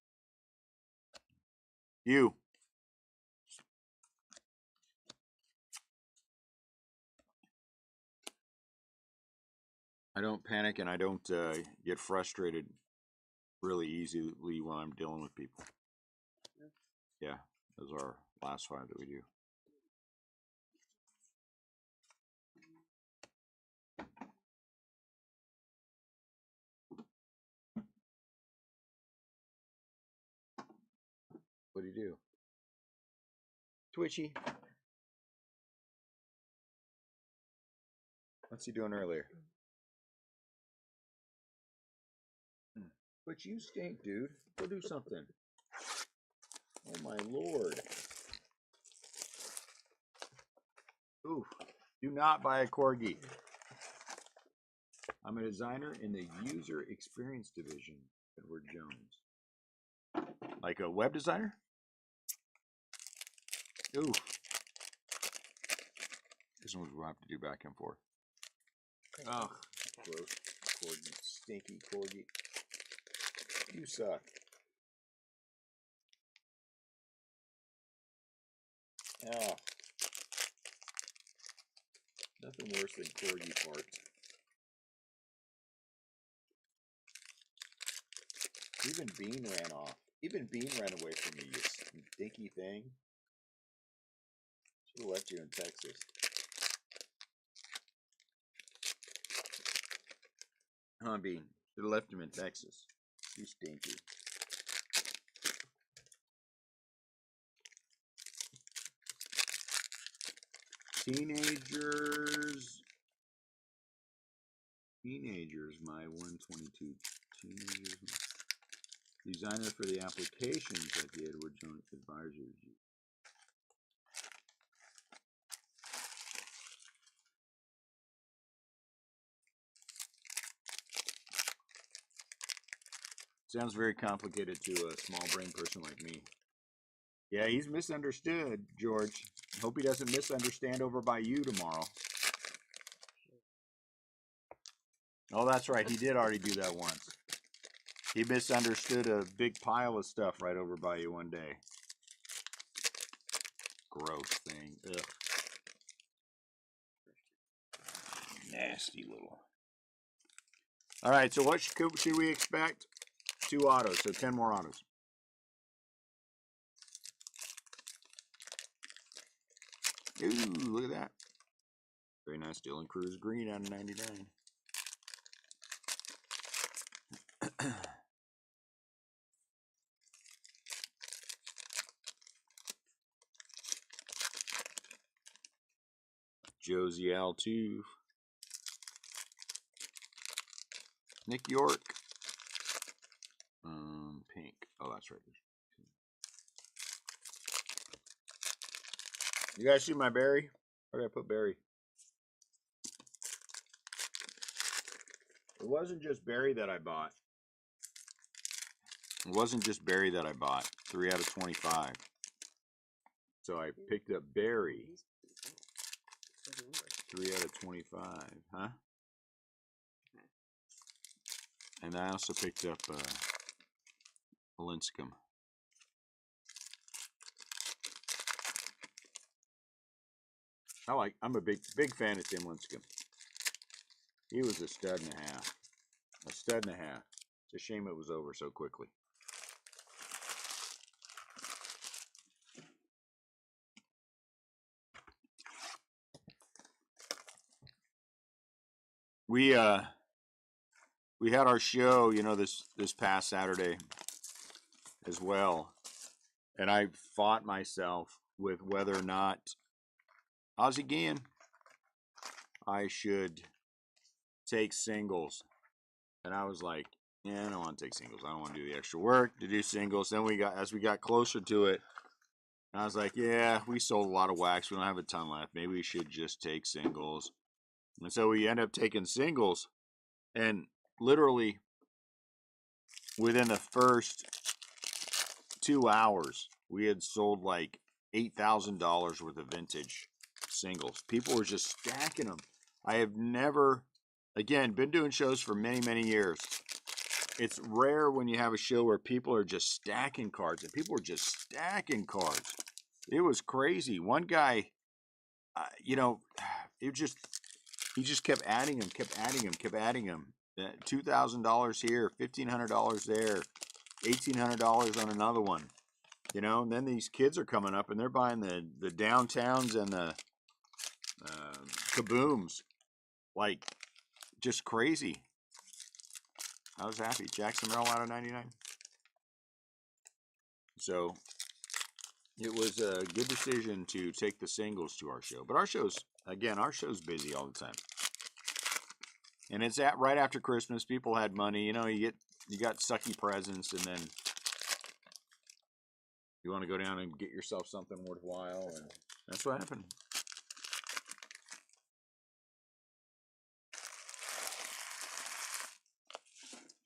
Speaker 1: You. I don't panic and I don't get frustrated really easily when I'm dealing with people. Yeah, those are our last 5 that we do. What do you do? Twitchy. What's he doing earlier? But you stink, dude. Go do something. Oh my lord. Oof. Do not buy a corgi. I'm a designer in the user experience division, Edward Jones. Like a web designer? Oof. This one we'll have to do back and forth. Ugh. Gross. Corgi. Stinky corgi. You suck. Oh. Nothing worse than corgi farts. Even Bean ran off. Even Bean ran away from me, you stinky thing. Should have left you in Texas. Huh, Bean? Should have left him in Texas. You stinky. Teenagers, my 122. Teenagers. Designer for the applications that the Edward Jones advisors use. Sounds very complicated to a small brain person like me. Yeah, he's misunderstood, George. Hope he doesn't misunderstand over by you tomorrow. Oh, that's right. He did already do that once. He misunderstood a big pile of stuff right over by you one day. Gross thing. Ugh. Nasty little. All right, so what should we expect? 2 autos, so 10 more autos. Ooh, look at that. Very nice Dylan Cruz green out of 99. Josie Altuve. Nick York. Pink. Oh, that's right. You guys see my berry? Where did I put berry? It wasn't just berry that I bought. It wasn't just berry that I bought. 3 out of 25. So I picked up berry. 3 out of 25. Huh? And I also picked up Linscomb. I'm a big fan of Tim Linscomb. He was a stud and a half. A stud and a half. It's a shame it was over so quickly. We had our show, this past Saturday as well. And I fought myself with whether or not Ozzie Guillen, I should take singles. And I was like, yeah, I don't want to take singles. I don't want to do the extra work to do singles. Then as we got closer to it, I was like, yeah, we sold a lot of wax. We don't have a ton left. Maybe we should just take singles. And so we end up taking singles. And literally within the first 2 hours, we had sold like $8,000 worth of vintage singles. People were just stacking them. I have never, again, been doing shows for many, many years. It's rare when you have a show where people are just stacking cards, and people were just stacking cards. It was crazy. One guy, it just, he just kept adding them, kept adding them, kept adding them. $2,000 here, $1,500 there, $1,800 on another one. You know, and then these kids are coming up and they're buying the downtowns and the kabooms, like just crazy. I was happy. Jackson Merrill out of 99. So it was a good decision to take the singles to our show. But our show's busy all the time. And it's right after Christmas. People had money. You know, you got sucky presents, and then you want to go down and get yourself something worthwhile, and that's what happened.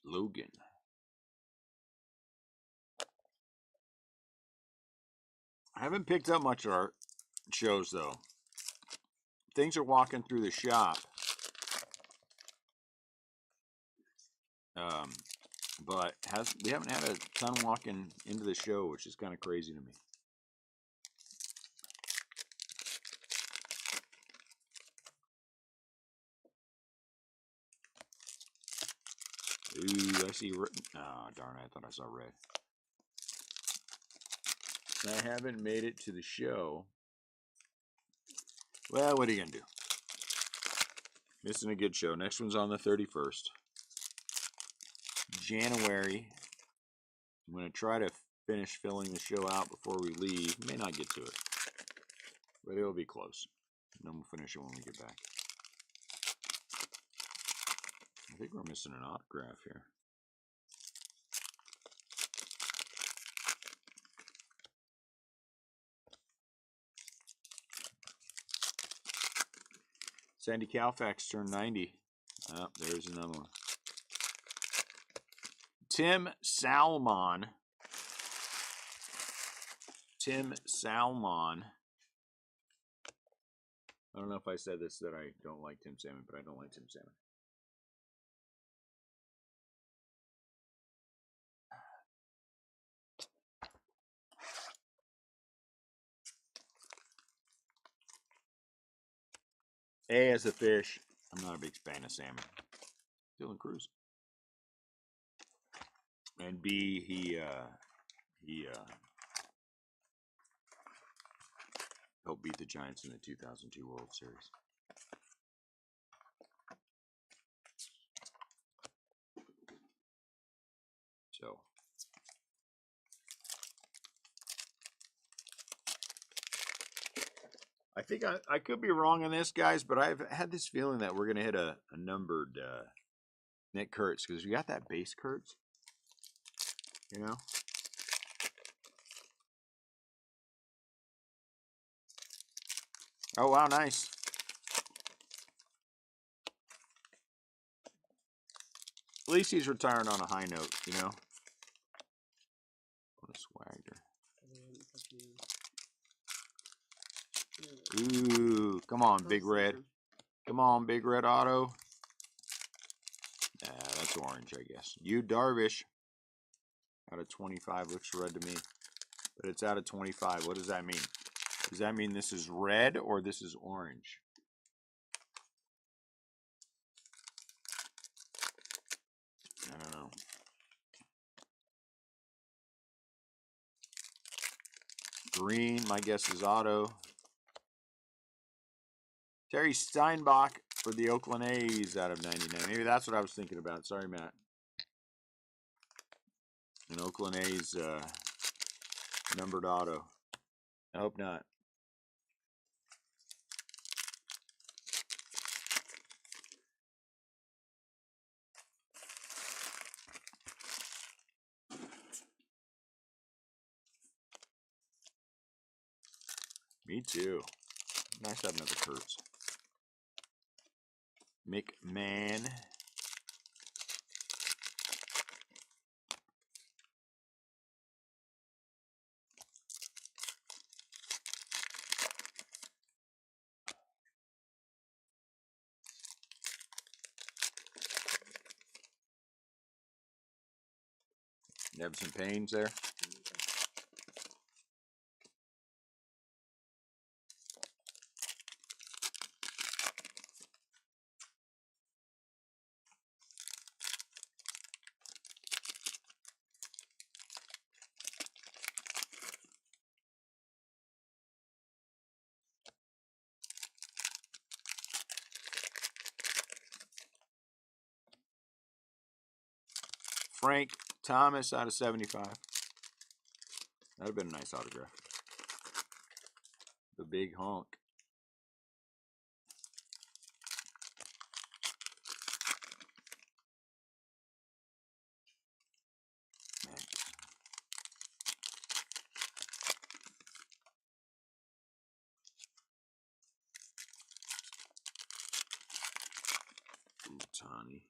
Speaker 1: Logan. I haven't picked up much of our shows, though. Things are walking through the shop. But we haven't had a ton walking into the show, which is kind of crazy to me. Ooh, I see. Oh, darn! I thought I saw red. I haven't made it to the show. Well, what are you gonna do? Missing a good show. Next one's on the 31st. January. I'm going to try to finish filling the show out before we leave. May not get to it, but it'll be close. And then we'll finish it when we get back. I think we're missing an autograph here. Sandy Koufax turned 90. Oh, there's another one. Tim Salmon. Tim Salmon. I don't know if I said this that I don't like Tim Salmon, but I don't like Tim Salmon. A as a fish. I'm not a big fan of salmon. Dylan Cruz. And B, he helped beat the Giants in the 2002 World Series. So I think I could be wrong on this, guys, but I've had this feeling that we're going to hit a numbered Nick Kurtz, because we got that base Kurtz, you know? Oh, wow, nice. At least he's retiring on a high note, you know? What a swagger. Ooh, come on, Big Red. Come on, Big Red Auto. Nah, that's orange, I guess. You Darvish. Out of 25 looks red to me. But it's out of 25. What does that mean? Does that mean this is red or this is orange? I don't know. Green, my guess is auto. Terry Steinbach for the Oakland A's out of 99. Maybe that's what I was thinking about. Sorry, Matt. An Oakland A's numbered auto. I hope not. Me too. Nice to have another Kurtz. McMahon. You have some pains there. Frank Thomas out of 75. That'd have been a nice autograph. The big honk. Tani.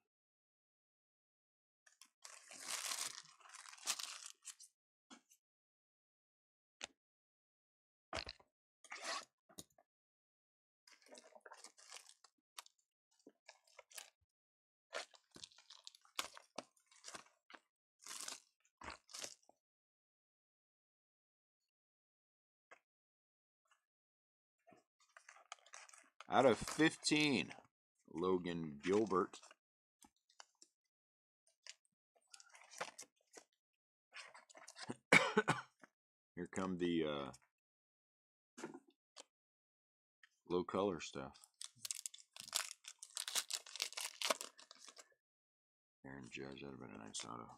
Speaker 1: Out of 15, Logan Gilbert. Here come the low color stuff. Aaron Judge, that'd have been a nice auto.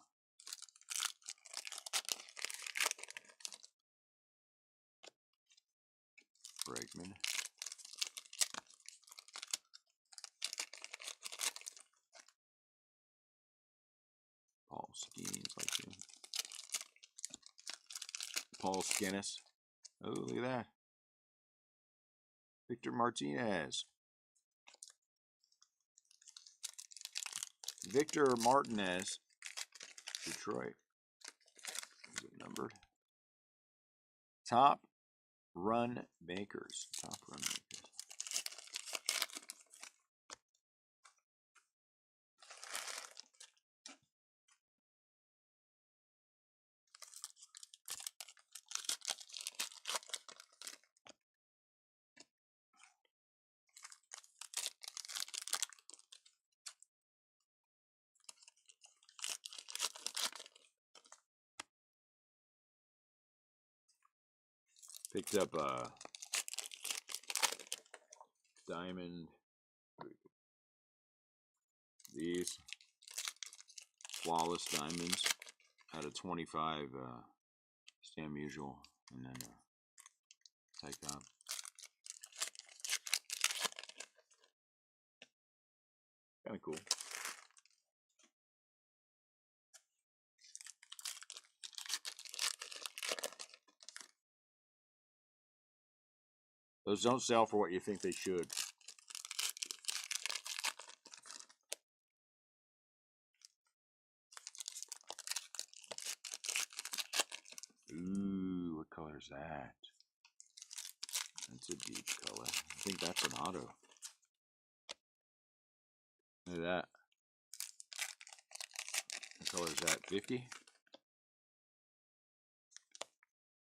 Speaker 1: Bregman. Paul Skeens, like him. Paul Skinnis. Oh, look at that. Victor Martinez. Victor Martinez. Detroit. Is it numbered? Top run makers. Top run makers. Picked up a diamond. These flawless diamonds out of 25. Stam Usual, and then take up. Kind of cool. Those don't sell for what you think they should. Ooh, what color is that? That's a deep color. I think that's an auto. Look at that. What color is that? 50?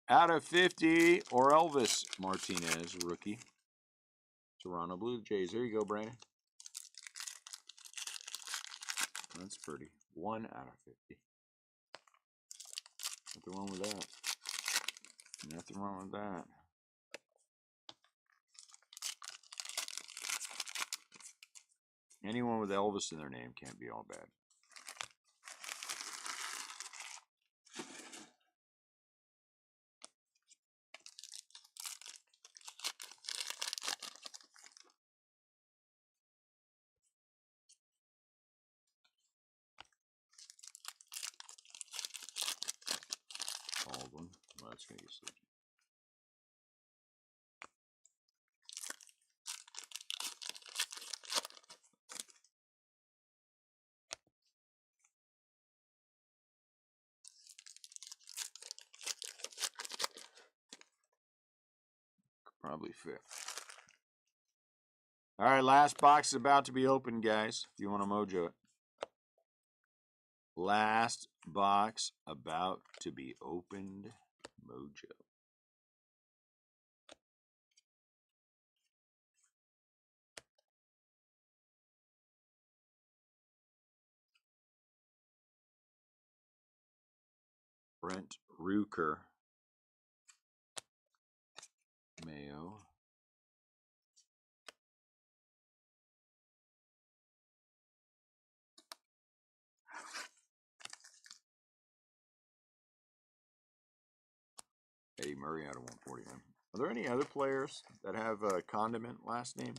Speaker 1: Out of 50, or Elvis Martinez, rookie. Toronto Blue Jays. There you go, Brandon. That's pretty. 1 out of 50. Nothing wrong with that. Nothing wrong with that. Anyone with Elvis in their name can't be all bad. Baldwin. Well, that's going to get sleepy. Probably fit. All right, last box is about to be opened, guys. If you want to mojo it. Last box about to be opened. Mojo. Brent Ruker. Mayo. Eddie Murray out of 149. Are there any other players that have a condiment last name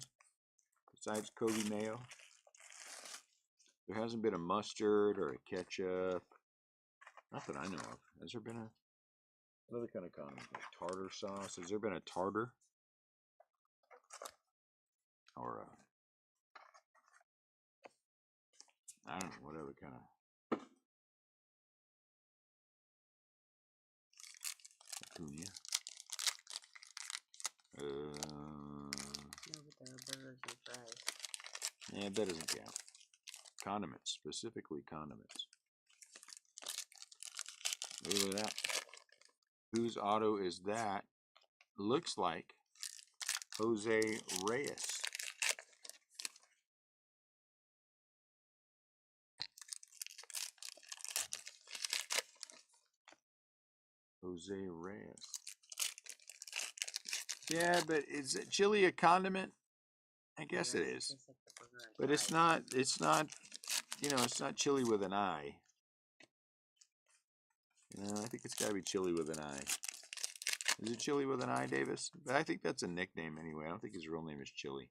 Speaker 1: besides Kobe Mayo? There hasn't been a mustard or a ketchup. Not that I know of. Has there been another kind of condiment? Like tartar sauce? Has there been a tartar? Or I don't know, what other kind of Acuna?
Speaker 2: No, but there are burgers and fries.
Speaker 1: Yeah, that doesn't count. Condiments, specifically condiments. Look at that. Whose auto is that? Looks like Jose Reyes. Jose Reyes. Yeah, but is it chili a condiment? I guess it is. But it's not, you know, it's not chili with an I. You know, I think it's got to be chili with an I. Is it chili with an I, Davis? But I think that's a nickname anyway. I don't think his real name is Chili.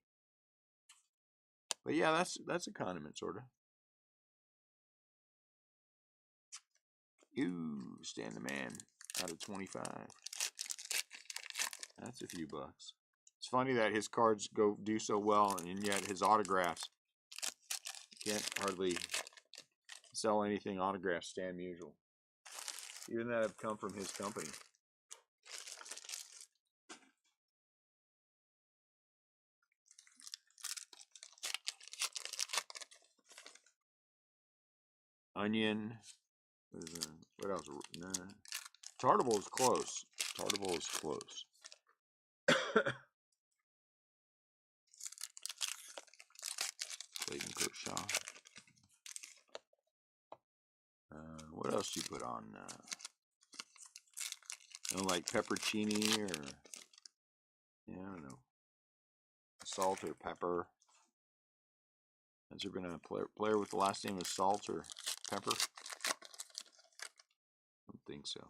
Speaker 1: But yeah, that's a condiment, sort of. Ooh, Stan the Man out of 25. That's a few bucks. It's funny that his cards do so well, and yet his autographs can't hardly sell anything autographed Stan Musial, even that have come from his company. Onion. What else? Nah. Tartable is close. Tartable is close. Clayton Kershaw. What else do you put on? You know, like peppercini or, yeah, I don't know, salt or pepper. Has there been a player with the last name of Salt or Pepper? I don't think so.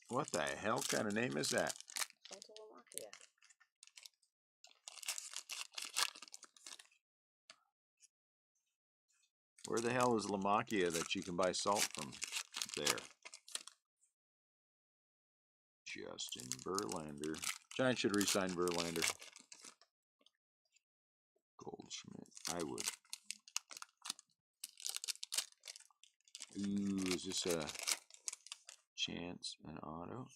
Speaker 1: What the hell kind of name is that? Where the hell is Lamakia that you can buy salt from there? Justin Verlander. Giants should re-sign Verlander. Goldschmidt. I would. Ooh, is this a chance, an auto?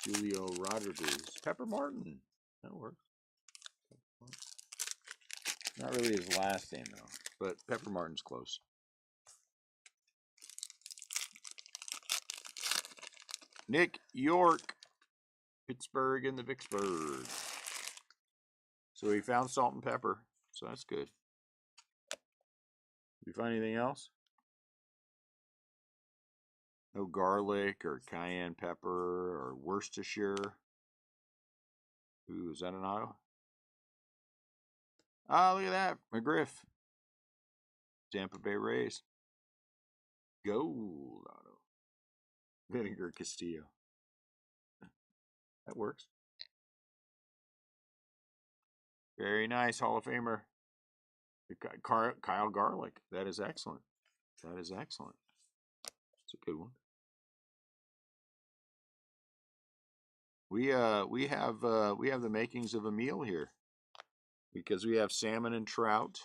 Speaker 1: Julio Rodriguez. Pepper Martin. That works. Not really his last name, though. But Pepper Martin's close. Nick York. Pittsburgh and the Vicksburg. So we found salt and pepper. So that's good. Did you find anything else? No garlic or cayenne pepper or Worcestershire. Ooh, is that an auto? Ah, look at that. McGriff. Tampa Bay Rays. Gold auto. Vinegar Castillo. That works. Very nice. Hall of Famer. Kyle Garlick. That is excellent. That is excellent. It's a good one. We have the makings of a meal here because we have salmon and trout.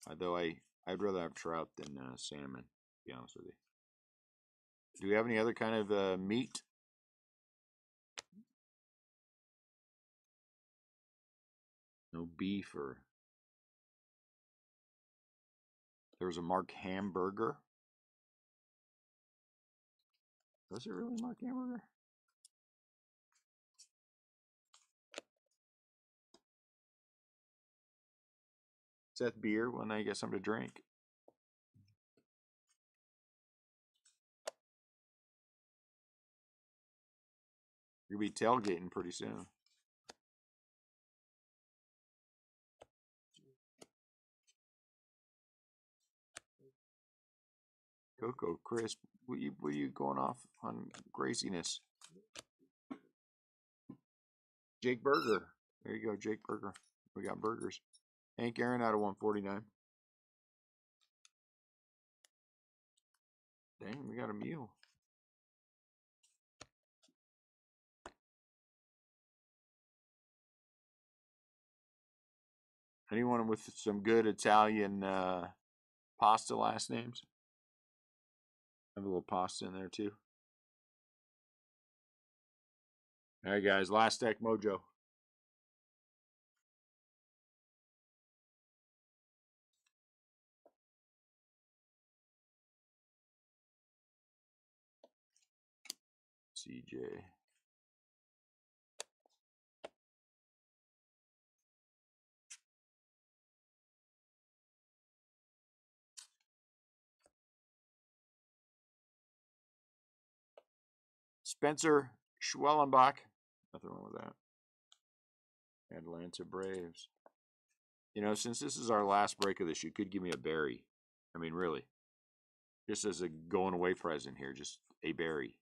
Speaker 1: Although I'd rather have trout than salmon, to be honest with you. Do we have any other kind of meat? No beef or... There was a Mark Hamburger. Was it really Mark Hamburger? Seth beer. Well, now you got something to drink. You'll be tailgating pretty soon. Coco, Chris, what are you going off on Graciness? Jake Burger. There you go, Jake Burger. We got burgers. Hank Aaron out of 149. Dang, we got a meal. Anyone with some good Italian pasta last names? Have a little pasta in there too. All right, guys. Last deck mojo. CJ. Spencer Schwellenbach. Nothing wrong with that. Atlanta Braves. You know, since this is our last break of this, you could give me a berry. I mean, really. Just as a going away present here, just a berry.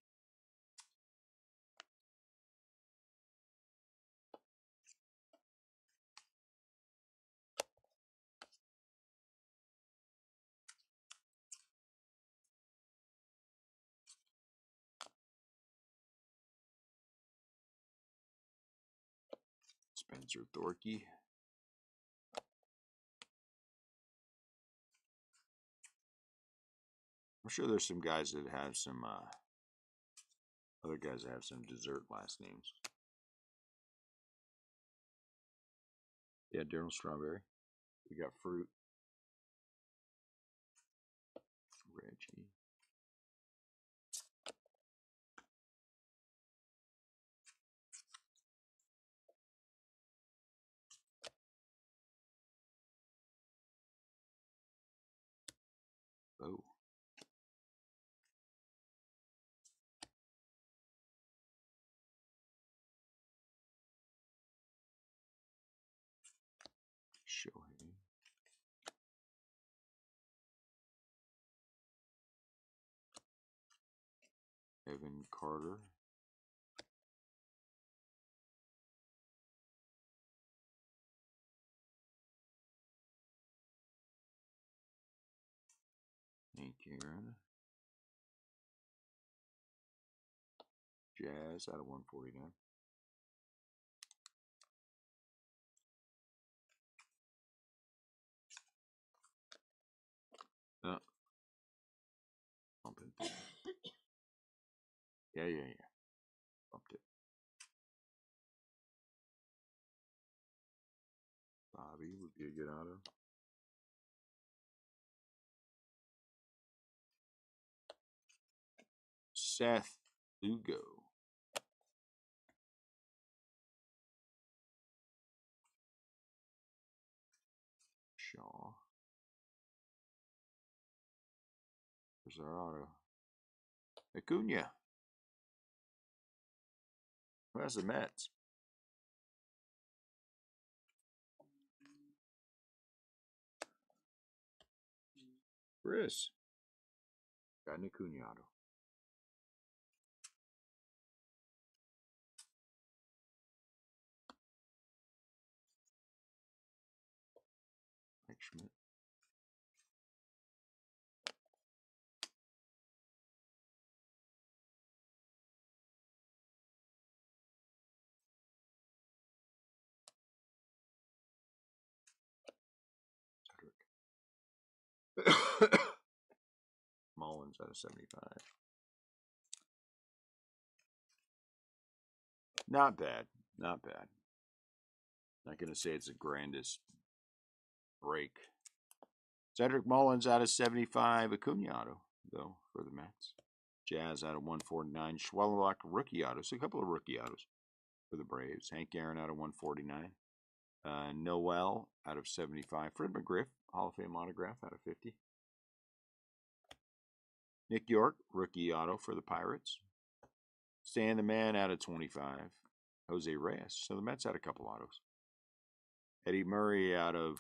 Speaker 1: Spencer Thorkey. I'm sure there's some guys that have some, other guys that have some dessert last names. Yeah, Daryl Strawberry. We got fruit. Reggie. Oh. Shohei. Evan Carter. Hank Aaron. Jazz out of 149. Bumping. Yeah. Bumped it. Bobby would be a good auto. Seth Lugo. Shaw. There's our auto. Acuna. Who has the Mets? Chris. Got an Acuna auto. Mike Schmidt. Mullins out of 75. Not bad. Not bad. Not going to say it's the grandest break. Cedric Mullins out of 75. Acuna auto, though, for the Mets. Jazz out of 149. Schwellenbach rookie auto. So a couple of rookie autos for the Braves. Hank Aaron out of 149. Noel out of 75. Fred McGriff, Hall of Fame autograph out of 50. Nick York, rookie auto for the Pirates. Stan the Man out of 25. Jose Reyes. So the Mets had a couple autos. Eddie Murray out of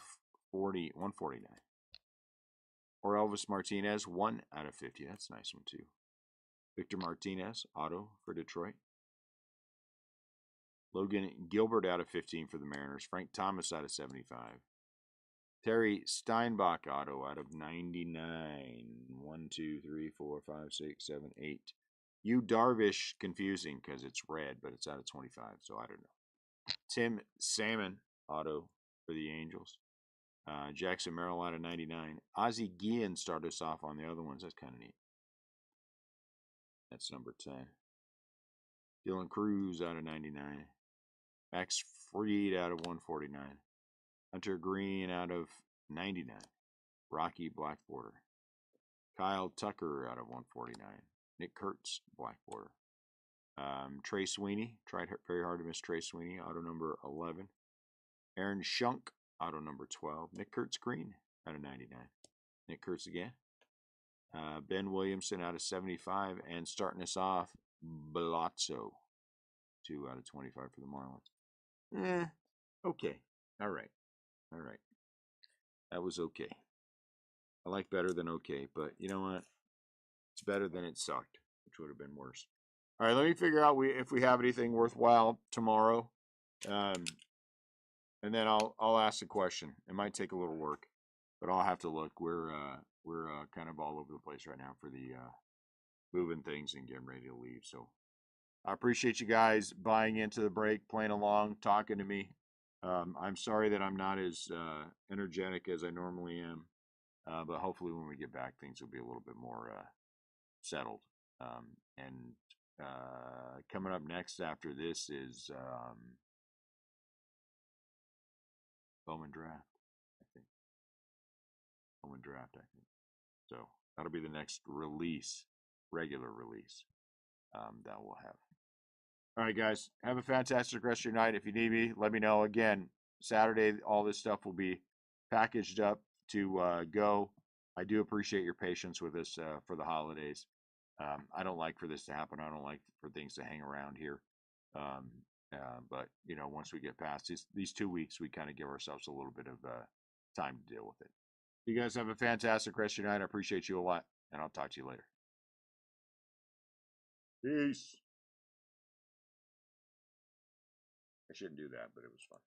Speaker 1: 149. Or Elvis Martinez, 1 out of 50. That's a nice one, too. Victor Martinez, auto for Detroit. Logan Gilbert out of 15 for the Mariners. Frank Thomas out of 75. Terry Steinbach auto out of 99. 1, 2, 3, 4, 5, 6, 7, 8. Yu Darvish, confusing because it's red, but it's out of 25, so I don't know. Tim Salmon auto for the Angels. Jackson Merrill out of 99. Ozzie Guillen started us off on the other ones. That's kind of neat. That's number 10. Dylan Cruz out of 99. Max Fried out of 149. Hunter Green out of 99. Rocky Black Border. Kyle Tucker out of 149. Nick Kurtz, Black Border. Trey Sweeney. Tried very hard to miss Trey Sweeney. Auto number 11. Aaron Shunk. Auto number 12. Nick Kurtz Green out of 99. Nick Kurtz again. Ben Williamson out of 75. And starting us off, Balazzo. 2 out of 25 for the Marlins. Okay. All right. That was okay. I like better than okay, but you know what? It's better than it sucked, which would have been worse. All right, let me figure out if we have anything worthwhile tomorrow, and then I'll ask the question. It might take a little work, but I'll have to look. We're kind of all over the place right now for the moving things and getting ready to leave. So I appreciate you guys buying into the break, playing along, talking to me. I'm sorry that I'm not as energetic as I normally am, but hopefully when we get back, things will be a little bit more settled. And coming up next after this is Bowman Draft, I think. Bowman Draft, I think. So that'll be the next release, regular release that we'll have. All right, guys. Have a fantastic rest of your night. If you need me, let me know. Again, Saturday, all this stuff will be packaged up to go. I do appreciate your patience with us for the holidays. I don't like for this to happen. I don't like for things to hang around here. But, you know, once we get past these 2 weeks, we kind of give ourselves a little bit of time to deal with it. You guys have a fantastic rest of your night. I appreciate you a lot, and I'll talk to you later. Peace. I shouldn't do that, but it was fun.